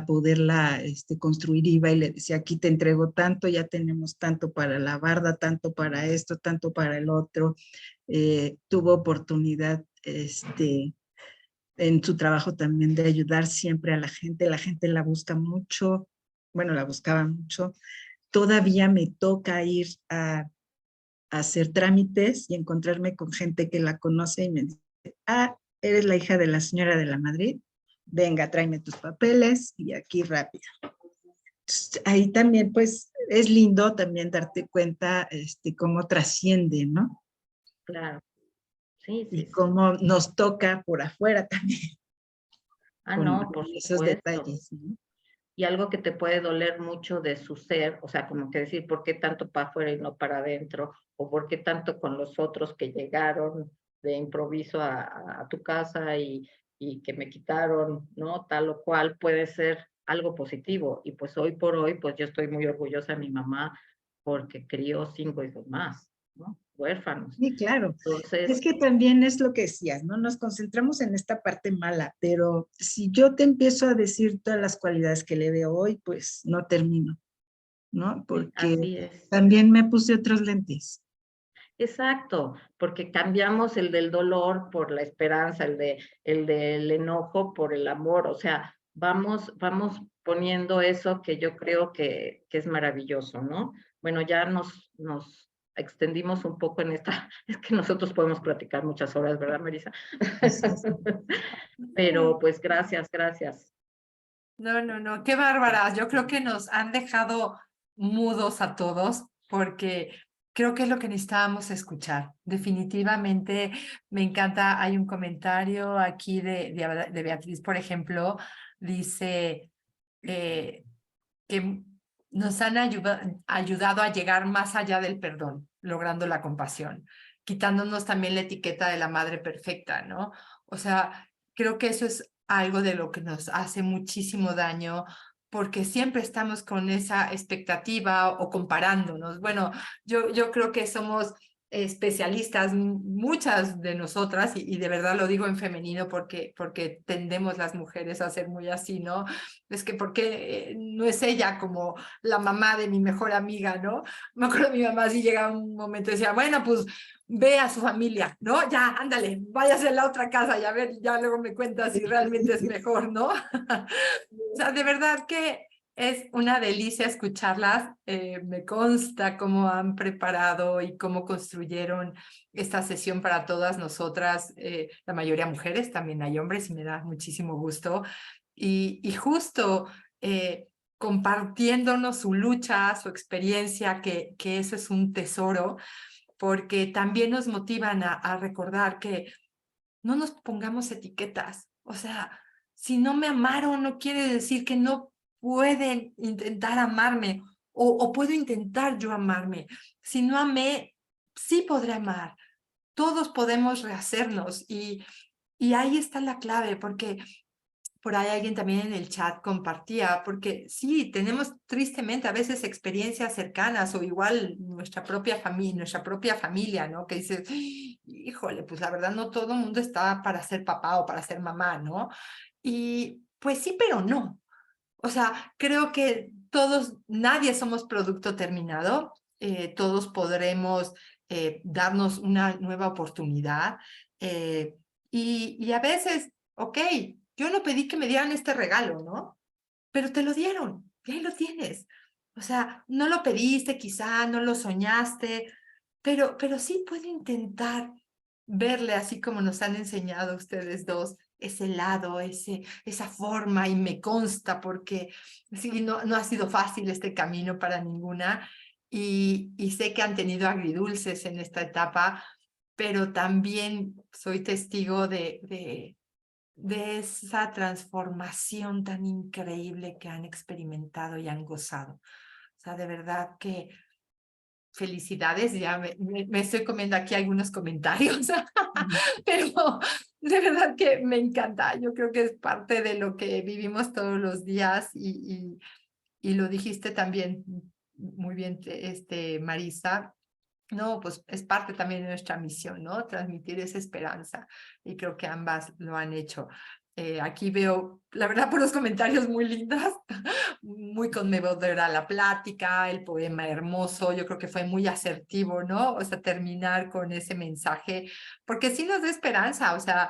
poderla construir. Iba y le decía, aquí te entrego tanto, ya tenemos tanto para la barda, tanto para esto, tanto para el otro. Tuvo oportunidad en su trabajo también de ayudar siempre a la gente la busca mucho, bueno, la buscaba mucho. Todavía me toca ir a hacer trámites y encontrarme con gente que la conoce y me dice, ah, eres la hija de la señora de la Madrid, venga, tráeme tus papeles y aquí rápido. Entonces, ahí también, pues, es lindo también darte cuenta cómo trasciende, ¿no? Claro, sí, Y sí, sí. cómo nos toca por afuera también, Ah, con no, por esos supuesto. detalles, ¿no? Y algo que te puede doler mucho de su ser, o sea, como que decir, ¿por qué tanto para afuera y no para adentro? O ¿por qué tanto con los otros que llegaron de improviso a tu casa y que me quitaron, ¿no? Tal o cual puede ser algo positivo. Y pues hoy por hoy, pues yo estoy muy orgullosa de mi mamá porque crió 5 hijos más, ¿no? Huérfanos. Sí, claro. Entonces, Es que también es lo que decías, ¿no? Nos concentramos en esta parte mala, pero si yo te empiezo a decir todas las cualidades que le veo hoy, pues no termino, ¿no? Porque así es. también me puse otros lentes. Exacto, porque cambiamos el del dolor por la esperanza, el del enojo por el amor, o sea, vamos poniendo eso que yo creo que es maravilloso, ¿no? Bueno, ya nos extendimos un poco en esta, es que nosotros podemos platicar muchas horas, ¿verdad, Marisa? Sí, sí. Pero pues gracias, gracias. No, no, no, qué bárbaras. Yo creo que nos han dejado mudos a todos porque creo que es lo que necesitábamos escuchar. Definitivamente me encanta. Hay un comentario aquí de Beatriz, por ejemplo, dice que nos han ayudado a llegar más allá del perdón, logrando la compasión, quitándonos también la etiqueta de la madre perfecta, ¿no? O sea, creo que eso es algo de lo que nos hace muchísimo daño porque siempre estamos con esa expectativa o comparándonos. Bueno, yo creo que somos especialistas, muchas de nosotras, y de verdad lo digo en femenino porque tendemos las mujeres a ser muy así, ¿no? Es que porque no es ella como la mamá de mi mejor amiga, ¿no? Me acuerdo de mi mamá si llegaba un momento y decía, bueno, pues ve a su familia, ¿no? Ya, ándale, váyase a la otra casa y a ver, ya luego me cuentas si realmente es mejor, ¿no? O sea, de verdad que es una delicia escucharlas. Me consta cómo han preparado y cómo construyeron esta sesión para todas nosotras, la mayoría mujeres, también hay hombres y me da muchísimo gusto. Y justo compartiéndonos su lucha, su experiencia, que eso es un tesoro, porque también nos motivan a recordar que no nos pongamos etiquetas. O sea, si no me amaron, no quiere decir que no pueden intentar amarme o puedo intentar yo amarme. Si no amé, sí podré amar. Todos podemos rehacernos y ahí está la clave, porque por ahí alguien también en el chat compartía, porque sí, tenemos tristemente a veces experiencias cercanas o igual nuestra propia familia, ¿no? Que dices, híjole, pues la verdad no todo el mundo está para ser papá o para ser mamá, ¿no? Y pues sí, pero no. O sea, creo que todos, nadie somos producto terminado, todos podremos darnos una nueva oportunidad y a veces, ok, yo no pedí que me dieran este regalo, ¿no? Pero te lo dieron y ahí lo tienes. O sea, no lo pediste quizá, no lo soñaste, pero sí puede intentar verle así como nos han enseñado ustedes dos, ese lado, esa forma, y me consta porque sí, no ha sido fácil este camino para ninguna, y sé que han tenido agridulces en esta etapa, pero también soy testigo de esa transformación tan increíble que han experimentado y han gozado. O sea, de verdad que felicidades, ya me estoy comiendo aquí algunos comentarios, pero de verdad que me encanta. Yo creo que es parte de lo que vivimos todos los días y lo dijiste también muy bien, Marisa. No, pues es parte también de nuestra misión, ¿no? Transmitir esa esperanza y creo que ambas lo han hecho. Aquí veo, la verdad, por los comentarios muy lindos, muy conmovedora la plática, el poema hermoso, yo creo que fue muy asertivo, ¿no? O sea, terminar con ese mensaje, porque sí nos da esperanza, o sea,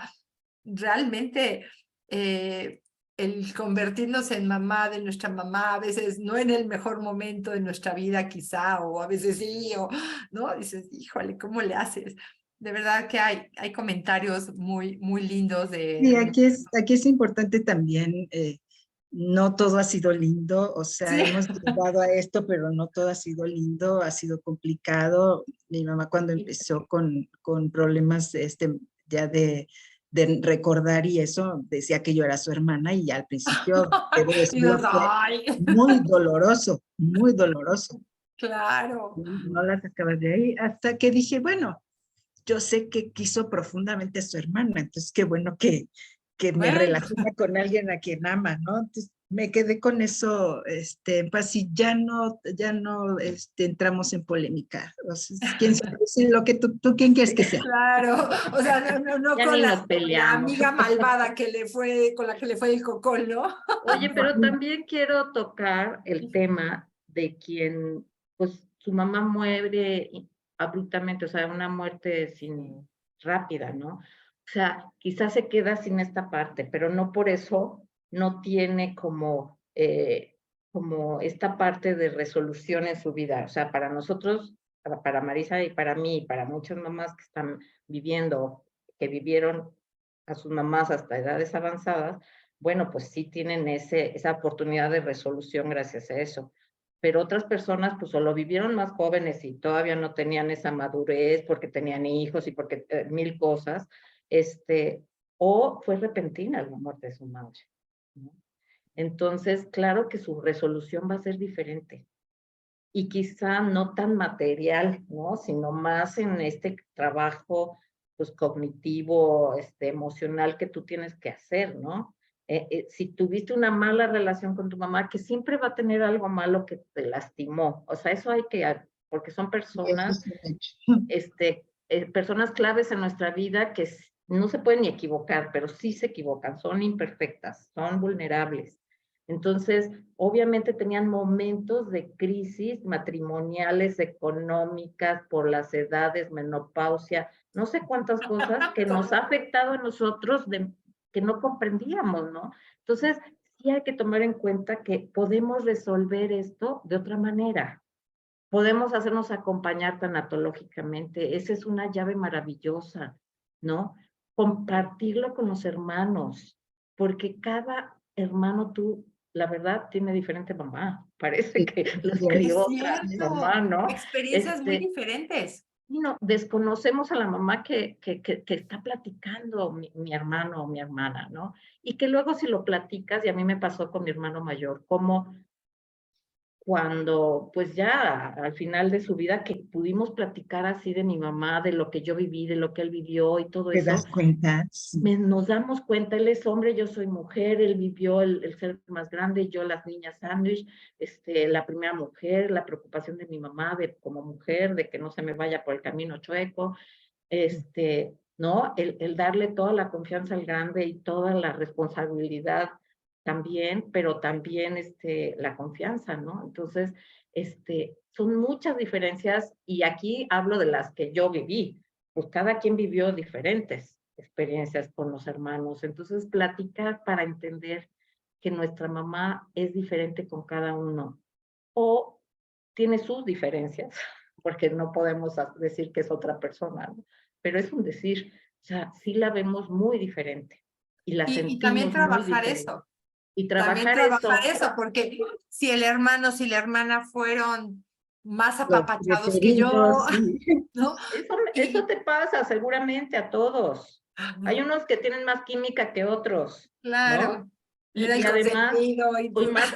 realmente el convertirnos en mamá de nuestra mamá, a veces no en el mejor momento de nuestra vida quizá, o a veces sí, o no, dices, híjole, ¿cómo le haces? De verdad que hay comentarios muy, muy lindos Sí, de... aquí es importante también, no todo ha sido lindo, o sea, Sí. hemos llegado a esto, pero no todo ha sido lindo, ha sido complicado. Mi mamá cuando empezó con problemas ya de recordar y eso, decía que yo era su hermana y al principio, debo Y Dios, decirlo, fue ay, muy doloroso. claro. No la sacaba de ahí, hasta que dije, bueno, yo sé que quiso profundamente a su hermana, entonces qué bueno que me Bueno, relaciona con alguien a quien ama, ¿no? Entonces me quedé con eso, en paz y ya no, entramos en polémica. O sea, quién sabe si lo que tú quién quieres que sea. claro. O sea, no Ya con ni la, nos con la peleamos. amiga malvada que le fue, con la que le fue el cocol, ¿no? Oye, pero también quiero tocar el tema de quien, pues, su mamá muere abruptamente, o sea, una muerte sin rápida, ¿no? O sea, quizás se queda sin esta parte, pero no por eso no tiene como esta parte de resolución en su vida. O sea, para nosotros, para Marisa y para mí, y para muchas mamás que están viviendo, que vivieron a sus mamás hasta edades avanzadas, bueno, pues sí tienen esa oportunidad de resolución gracias a eso. Pero otras personas, pues, o lo vivieron más jóvenes y todavía no tenían esa madurez porque tenían hijos y porque mil cosas, o fue repentina la muerte de su madre, ¿no? Entonces, claro que su resolución va a ser diferente y quizá no tan material, ¿no? Sino más en este trabajo, pues, cognitivo, emocional que tú tienes que hacer, ¿no? Si tuviste una mala relación con tu mamá, que siempre va a tener algo malo que te lastimó, o sea, eso hay que, porque son personas, personas claves en nuestra vida que no se pueden ni equivocar, pero sí se equivocan, son imperfectas, son vulnerables. Entonces, obviamente tenían momentos de crisis matrimoniales, económicas, por las edades, menopausia, no sé cuántas cosas que nos ha afectado a nosotros que no comprendíamos, ¿no? Entonces, sí hay que tomar en cuenta que podemos resolver esto de otra manera. Podemos hacernos acompañar tanatológicamente. Esa es una llave maravillosa, ¿no? Compartirlo con los hermanos, porque cada hermano la verdad, tiene diferente mamá. Parece que los Es crió otra cierto. mamá, ¿no? Experiencias muy diferentes. No, desconocemos a la mamá que está platicando mi hermano o mi hermana, ¿no? Y que luego si lo platicas, y a mí me pasó con mi hermano mayor, como cuando, pues ya al final de su vida, que pudimos platicar así de mi mamá, de lo que yo viví, de lo que él vivió y todo ¿Te eso, das cuenta? Sí. nos damos cuenta, él es hombre, yo soy mujer, él vivió el ser más grande, yo las niñas sándwich, la primera mujer, la preocupación de mi mamá como mujer, de que no se me vaya por el camino chueco, ¿no? El darle toda la confianza al grande y toda la responsabilidad también, pero también la confianza, ¿no? Entonces, son muchas diferencias y aquí hablo de las que yo viví, pues cada quien vivió diferentes experiencias con los hermanos. Entonces, platicar para entender que nuestra mamá es diferente con cada uno o tiene sus diferencias, porque no podemos decir que es otra persona, ¿no? Pero es un decir, o sea, sí la vemos muy diferente y la Y también sentimos muy trabajar diferente. eso. Y También trabajar trabajar eso, eso, porque si el hermano, si la hermana fueron más Los apapachados que yo, preferidos, sí. ¿no? eso te pasa seguramente a todos. Hay Ajá, unos que tienen más química que otros, ¿no? claro. Era el además, consentido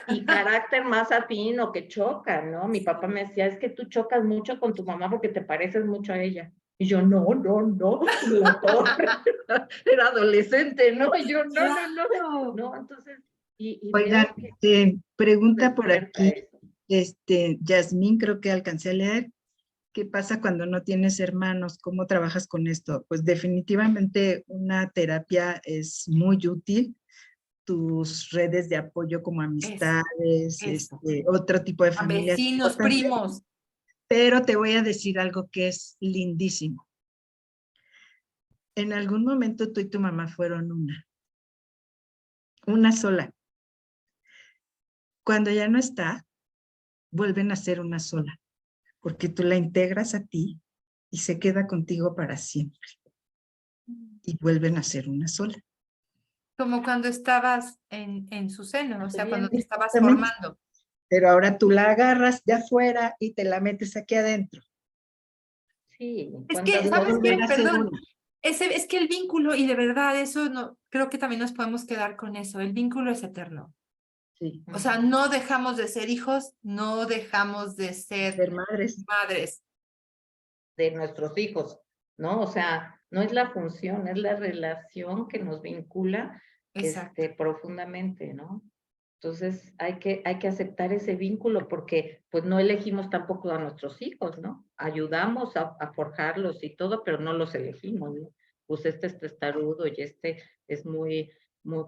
y carácter más afín o que chocan, ¿no? Mi papá me decía, es que tú chocas mucho con tu mamá porque te pareces mucho a ella. Y yo, no, la torre. Era adolescente, ¿no? Y yo, no, entonces, y Oigan, veo que pregunta por despierta aquí, eso. Yasmín, creo que alcancé a leer. ¿Qué pasa cuando no tienes hermanos? ¿Cómo trabajas con esto? Pues definitivamente una terapia es muy útil. Tus redes de apoyo como amistades, eso. otro tipo de A familia es vecinos, importante, primos. pero te voy a decir algo que es lindísimo. En algún momento tú y tu mamá fueron una sola. Cuando ya no está, vuelven a ser una sola, porque tú la integras a ti y se queda contigo para siempre. Y vuelven a ser una sola. Como cuando estabas en su seno, o sea, cuando te estabas Exactamente. formando. Pero ahora tú la agarras de afuera y te la metes aquí adentro. Sí, Es que, Y va a ¿sabes volver qué? a ser Perdón, una. es que el vínculo, y de verdad eso no, creo que también nos podemos quedar con eso, el vínculo es eterno. Sí, O sea, no dejamos de ser hijos, no dejamos de ser ser madres. madres. de nuestros hijos, ¿no? O sea, no es la función, es la relación que nos vincula Exacto. profundamente, ¿no? Entonces hay que aceptar ese vínculo porque pues no elegimos tampoco a nuestros hijos, ¿no? Ayudamos a forjarlos y todo, pero no los elegimos, ¿no? Pues este es testarudo y este es muy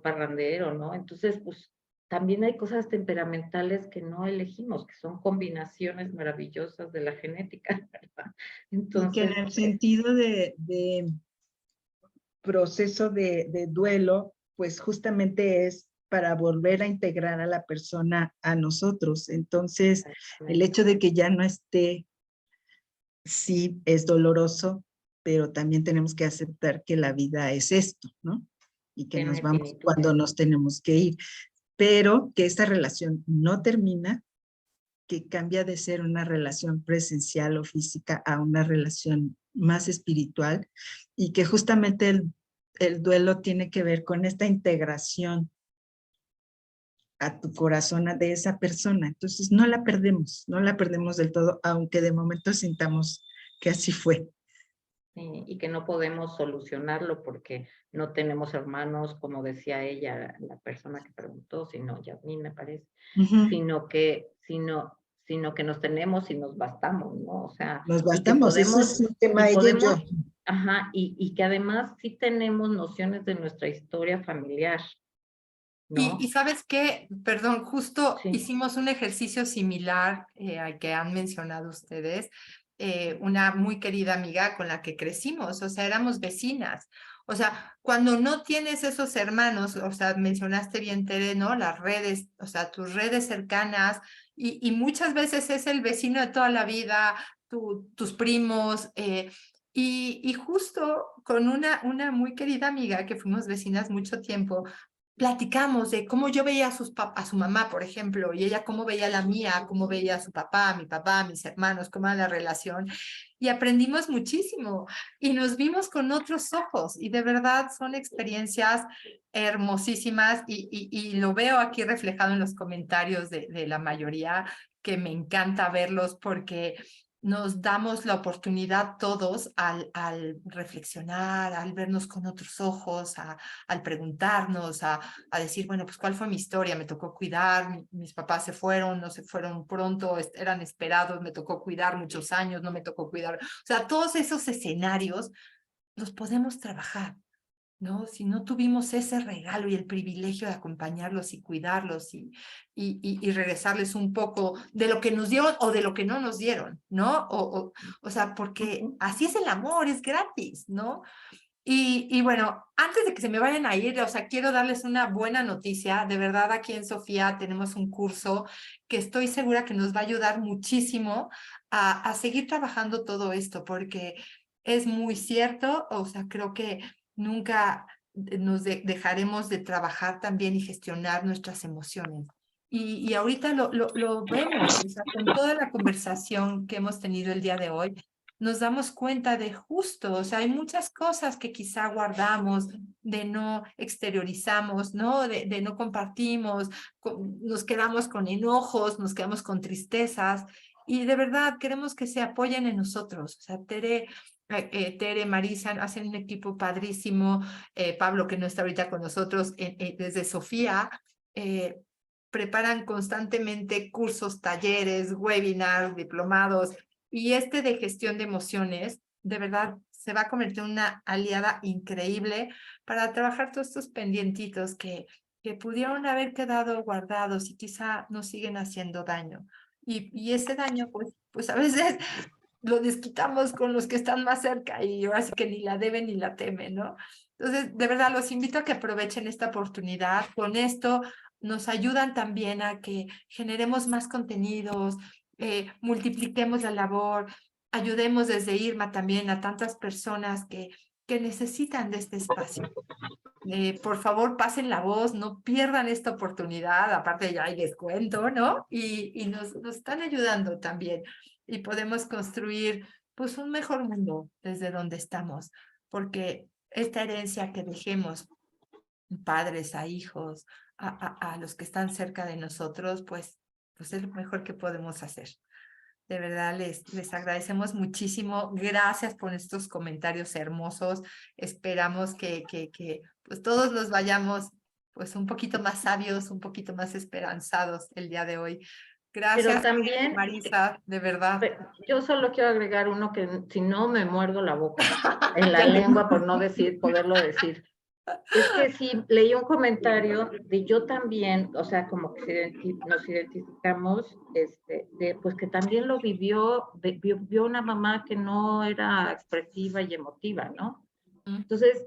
parrandero, ¿no? Entonces, pues también hay cosas temperamentales que no elegimos, que son combinaciones maravillosas de la genética, ¿verdad? Y que en Entonces, el sentido de proceso de duelo, pues justamente es para volver a integrar a la persona a nosotros. Entonces, el hecho de que ya no esté, sí es doloroso, pero también tenemos que aceptar que la vida es esto, ¿no? Y que tiene nos vamos finitud. cuando nos tenemos que ir, pero que esta relación no termina, que cambia de ser una relación presencial o física a una relación más espiritual y que justamente el duelo tiene que ver con esta integración a tu corazón de esa persona. Entonces no la perdemos del todo, aunque de momento sintamos que así fue. Y que no podemos solucionarlo porque no tenemos hermanos, como decía ella, la persona que preguntó, sino Yasmín me parece, sino que nos tenemos y nos bastamos, ¿no? O sea, Nos y que bastamos, ese podemos, es un tema y ella y yo. podemos, ajá, y que además sí tenemos nociones de nuestra historia familiar, ¿no? Y sabes qué, perdón, justo Sí. hicimos un ejercicio similar al que han mencionado ustedes, una muy querida amiga con la que crecimos, o sea, éramos vecinas. O sea, cuando no tienes esos hermanos, o sea, mencionaste bien, Tere, ¿no? Las redes, o sea, tus redes cercanas, y muchas veces es el vecino de toda la vida, tus primos, y justo con una muy querida amiga que fuimos vecinas mucho tiempo, platicamos de cómo yo veía a su mamá, por ejemplo, y ella cómo veía la mía, cómo veía a su papá, mi papá, mis hermanos, cómo era la relación, y aprendimos muchísimo, y nos vimos con otros ojos, y de verdad son experiencias hermosísimas, y lo veo aquí reflejado en los comentarios de la mayoría, que me encanta verlos porque nos damos la oportunidad todos al reflexionar, al vernos con otros ojos, al preguntarnos, a decir, bueno, pues cuál fue mi historia, me tocó cuidar, mis papás se fueron, no se fueron pronto, eran esperados, me tocó cuidar muchos años, no me tocó cuidar. O sea, todos esos escenarios los podemos trabajar, ¿no? Si no tuvimos ese regalo y el privilegio de acompañarlos y cuidarlos y regresarles un poco de lo que nos dieron o de lo que no nos dieron, ¿no? O sea, porque así es el amor, es gratis, ¿no? Y bueno, antes de que se me vayan a ir, o sea, quiero darles una buena noticia. De verdad, aquí en Sofía tenemos un curso que estoy segura que nos va a ayudar muchísimo a seguir trabajando todo esto, porque es muy cierto, o sea, creo que nunca nos dejaremos de trabajar también y gestionar nuestras emociones. Y ahorita lo vemos, o sea, con toda la conversación que hemos tenido el día de hoy, nos damos cuenta de justo, o sea, hay muchas cosas que quizá guardamos, de no exteriorizamos, ¿no? De no compartimos, nos quedamos con enojos, nos quedamos con tristezas, y de verdad queremos que se apoyen en nosotros. O sea, Tere, Marisa hacen un equipo padrísimo, Pablo, que no está ahorita con nosotros, desde Sofía, preparan constantemente cursos, talleres, webinars, diplomados, y de gestión de emociones, de verdad, se va a convertir en una aliada increíble para trabajar todos estos pendientitos que pudieron haber quedado guardados y quizá nos siguen haciendo daño. Y ese daño, pues a veces lo desquitamos con los que están más cerca y ahora sí que ni la deben ni la temen, ¿no? Entonces, de verdad, los invito a que aprovechen esta oportunidad. Con esto nos ayudan también a que generemos más contenidos, multipliquemos la labor, ayudemos desde Irma también a tantas personas que necesitan de este espacio. Por favor, pasen la voz, no pierdan esta oportunidad, aparte ya hay descuento, ¿no? Y nos están ayudando también y podemos construir pues un mejor mundo desde donde estamos, porque esta herencia que dejemos padres a hijos, a los que están cerca de nosotros, pues es lo mejor que podemos hacer. De verdad, les agradecemos muchísimo. Gracias por estos comentarios hermosos. Esperamos que pues todos nos vayamos pues un poquito más sabios, un poquito más esperanzados el día de hoy. Gracias, Pero también, Marisa, de verdad. yo solo quiero agregar uno que si no me muerdo la boca en la lengua por no poderlo decir. Es que sí, leí un comentario de yo también, o sea, como que nos identificamos, pues que también lo vio una mamá que no era expresiva y emotiva, ¿no? Entonces,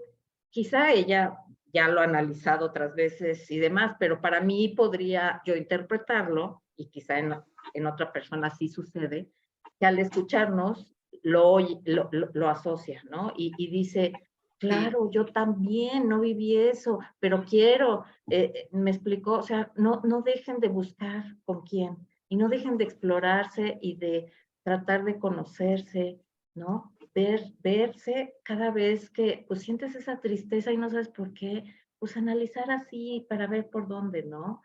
quizá ella ya lo ha analizado otras veces y demás, pero para mí podría yo interpretarlo, y quizá en otra persona sí sucede, que al escucharnos lo asocia, ¿no? Y dice, claro, yo también no viví eso, pero quiero, me explicó, o sea, no dejen de buscar con quién, y no dejen de explorarse y de tratar de conocerse, ¿no? Verse cada vez que pues sientes esa tristeza y no sabes por qué, pues analizar así para ver por dónde, ¿no?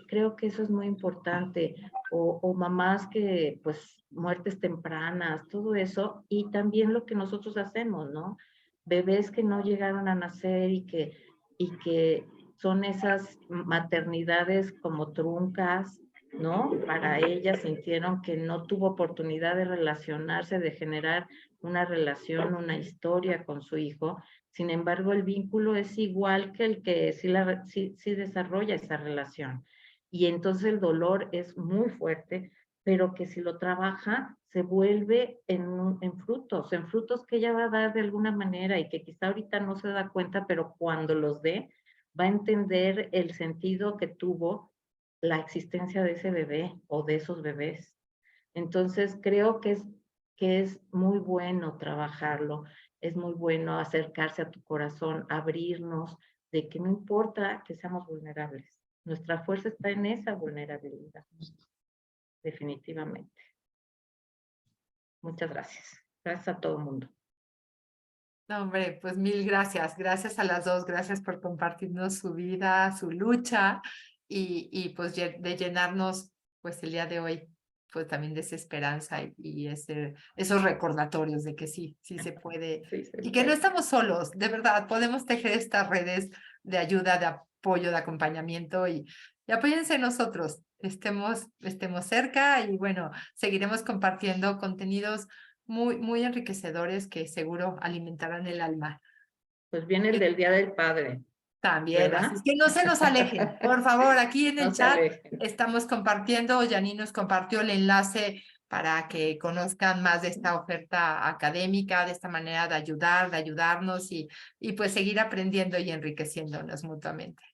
Creo que eso es muy importante. O mamás que pues muertes tempranas, todo eso, y también lo que nosotros hacemos, ¿no? Bebés que no llegaron a nacer y que son esas maternidades como truncas, ¿no? Para ellas sintieron que no tuvo oportunidad de relacionarse, de generar una relación, una historia con su hijo. Sin embargo, el vínculo es igual que el que sí desarrolla esa relación. Y entonces el dolor es muy fuerte, pero que si lo trabaja, se vuelve en frutos que ella va a dar de alguna manera y que quizá ahorita no se da cuenta, pero cuando los dé, va a entender el sentido que tuvo la existencia de ese bebé o de esos bebés. Entonces, creo que es muy bueno trabajarlo, es muy bueno acercarse a tu corazón, abrirnos, de que no importa que seamos vulnerables. Nuestra fuerza está en esa vulnerabilidad, definitivamente. Muchas gracias. Gracias a todo el mundo. No, hombre, pues mil gracias. Gracias a las dos. Gracias por compartirnos su vida, su lucha y pues de llenarnos pues el día de hoy pues también de esa esperanza y esos recordatorios de que sí se puede Sí, y que no estamos solos, de verdad, podemos tejer estas redes de ayuda, de apoyo, de acompañamiento y apóyense en nosotros, estemos cerca y bueno, seguiremos compartiendo contenidos muy enriquecedores que seguro alimentarán el alma. Pues viene el del Día del Padre. También, ¿verdad? así es que no se nos alejen, por favor, aquí en el No se chat alejen. estamos compartiendo, Janine nos compartió el enlace para que conozcan más de esta oferta académica, de esta manera de ayudar, de ayudarnos y pues seguir aprendiendo y enriqueciéndonos mutuamente.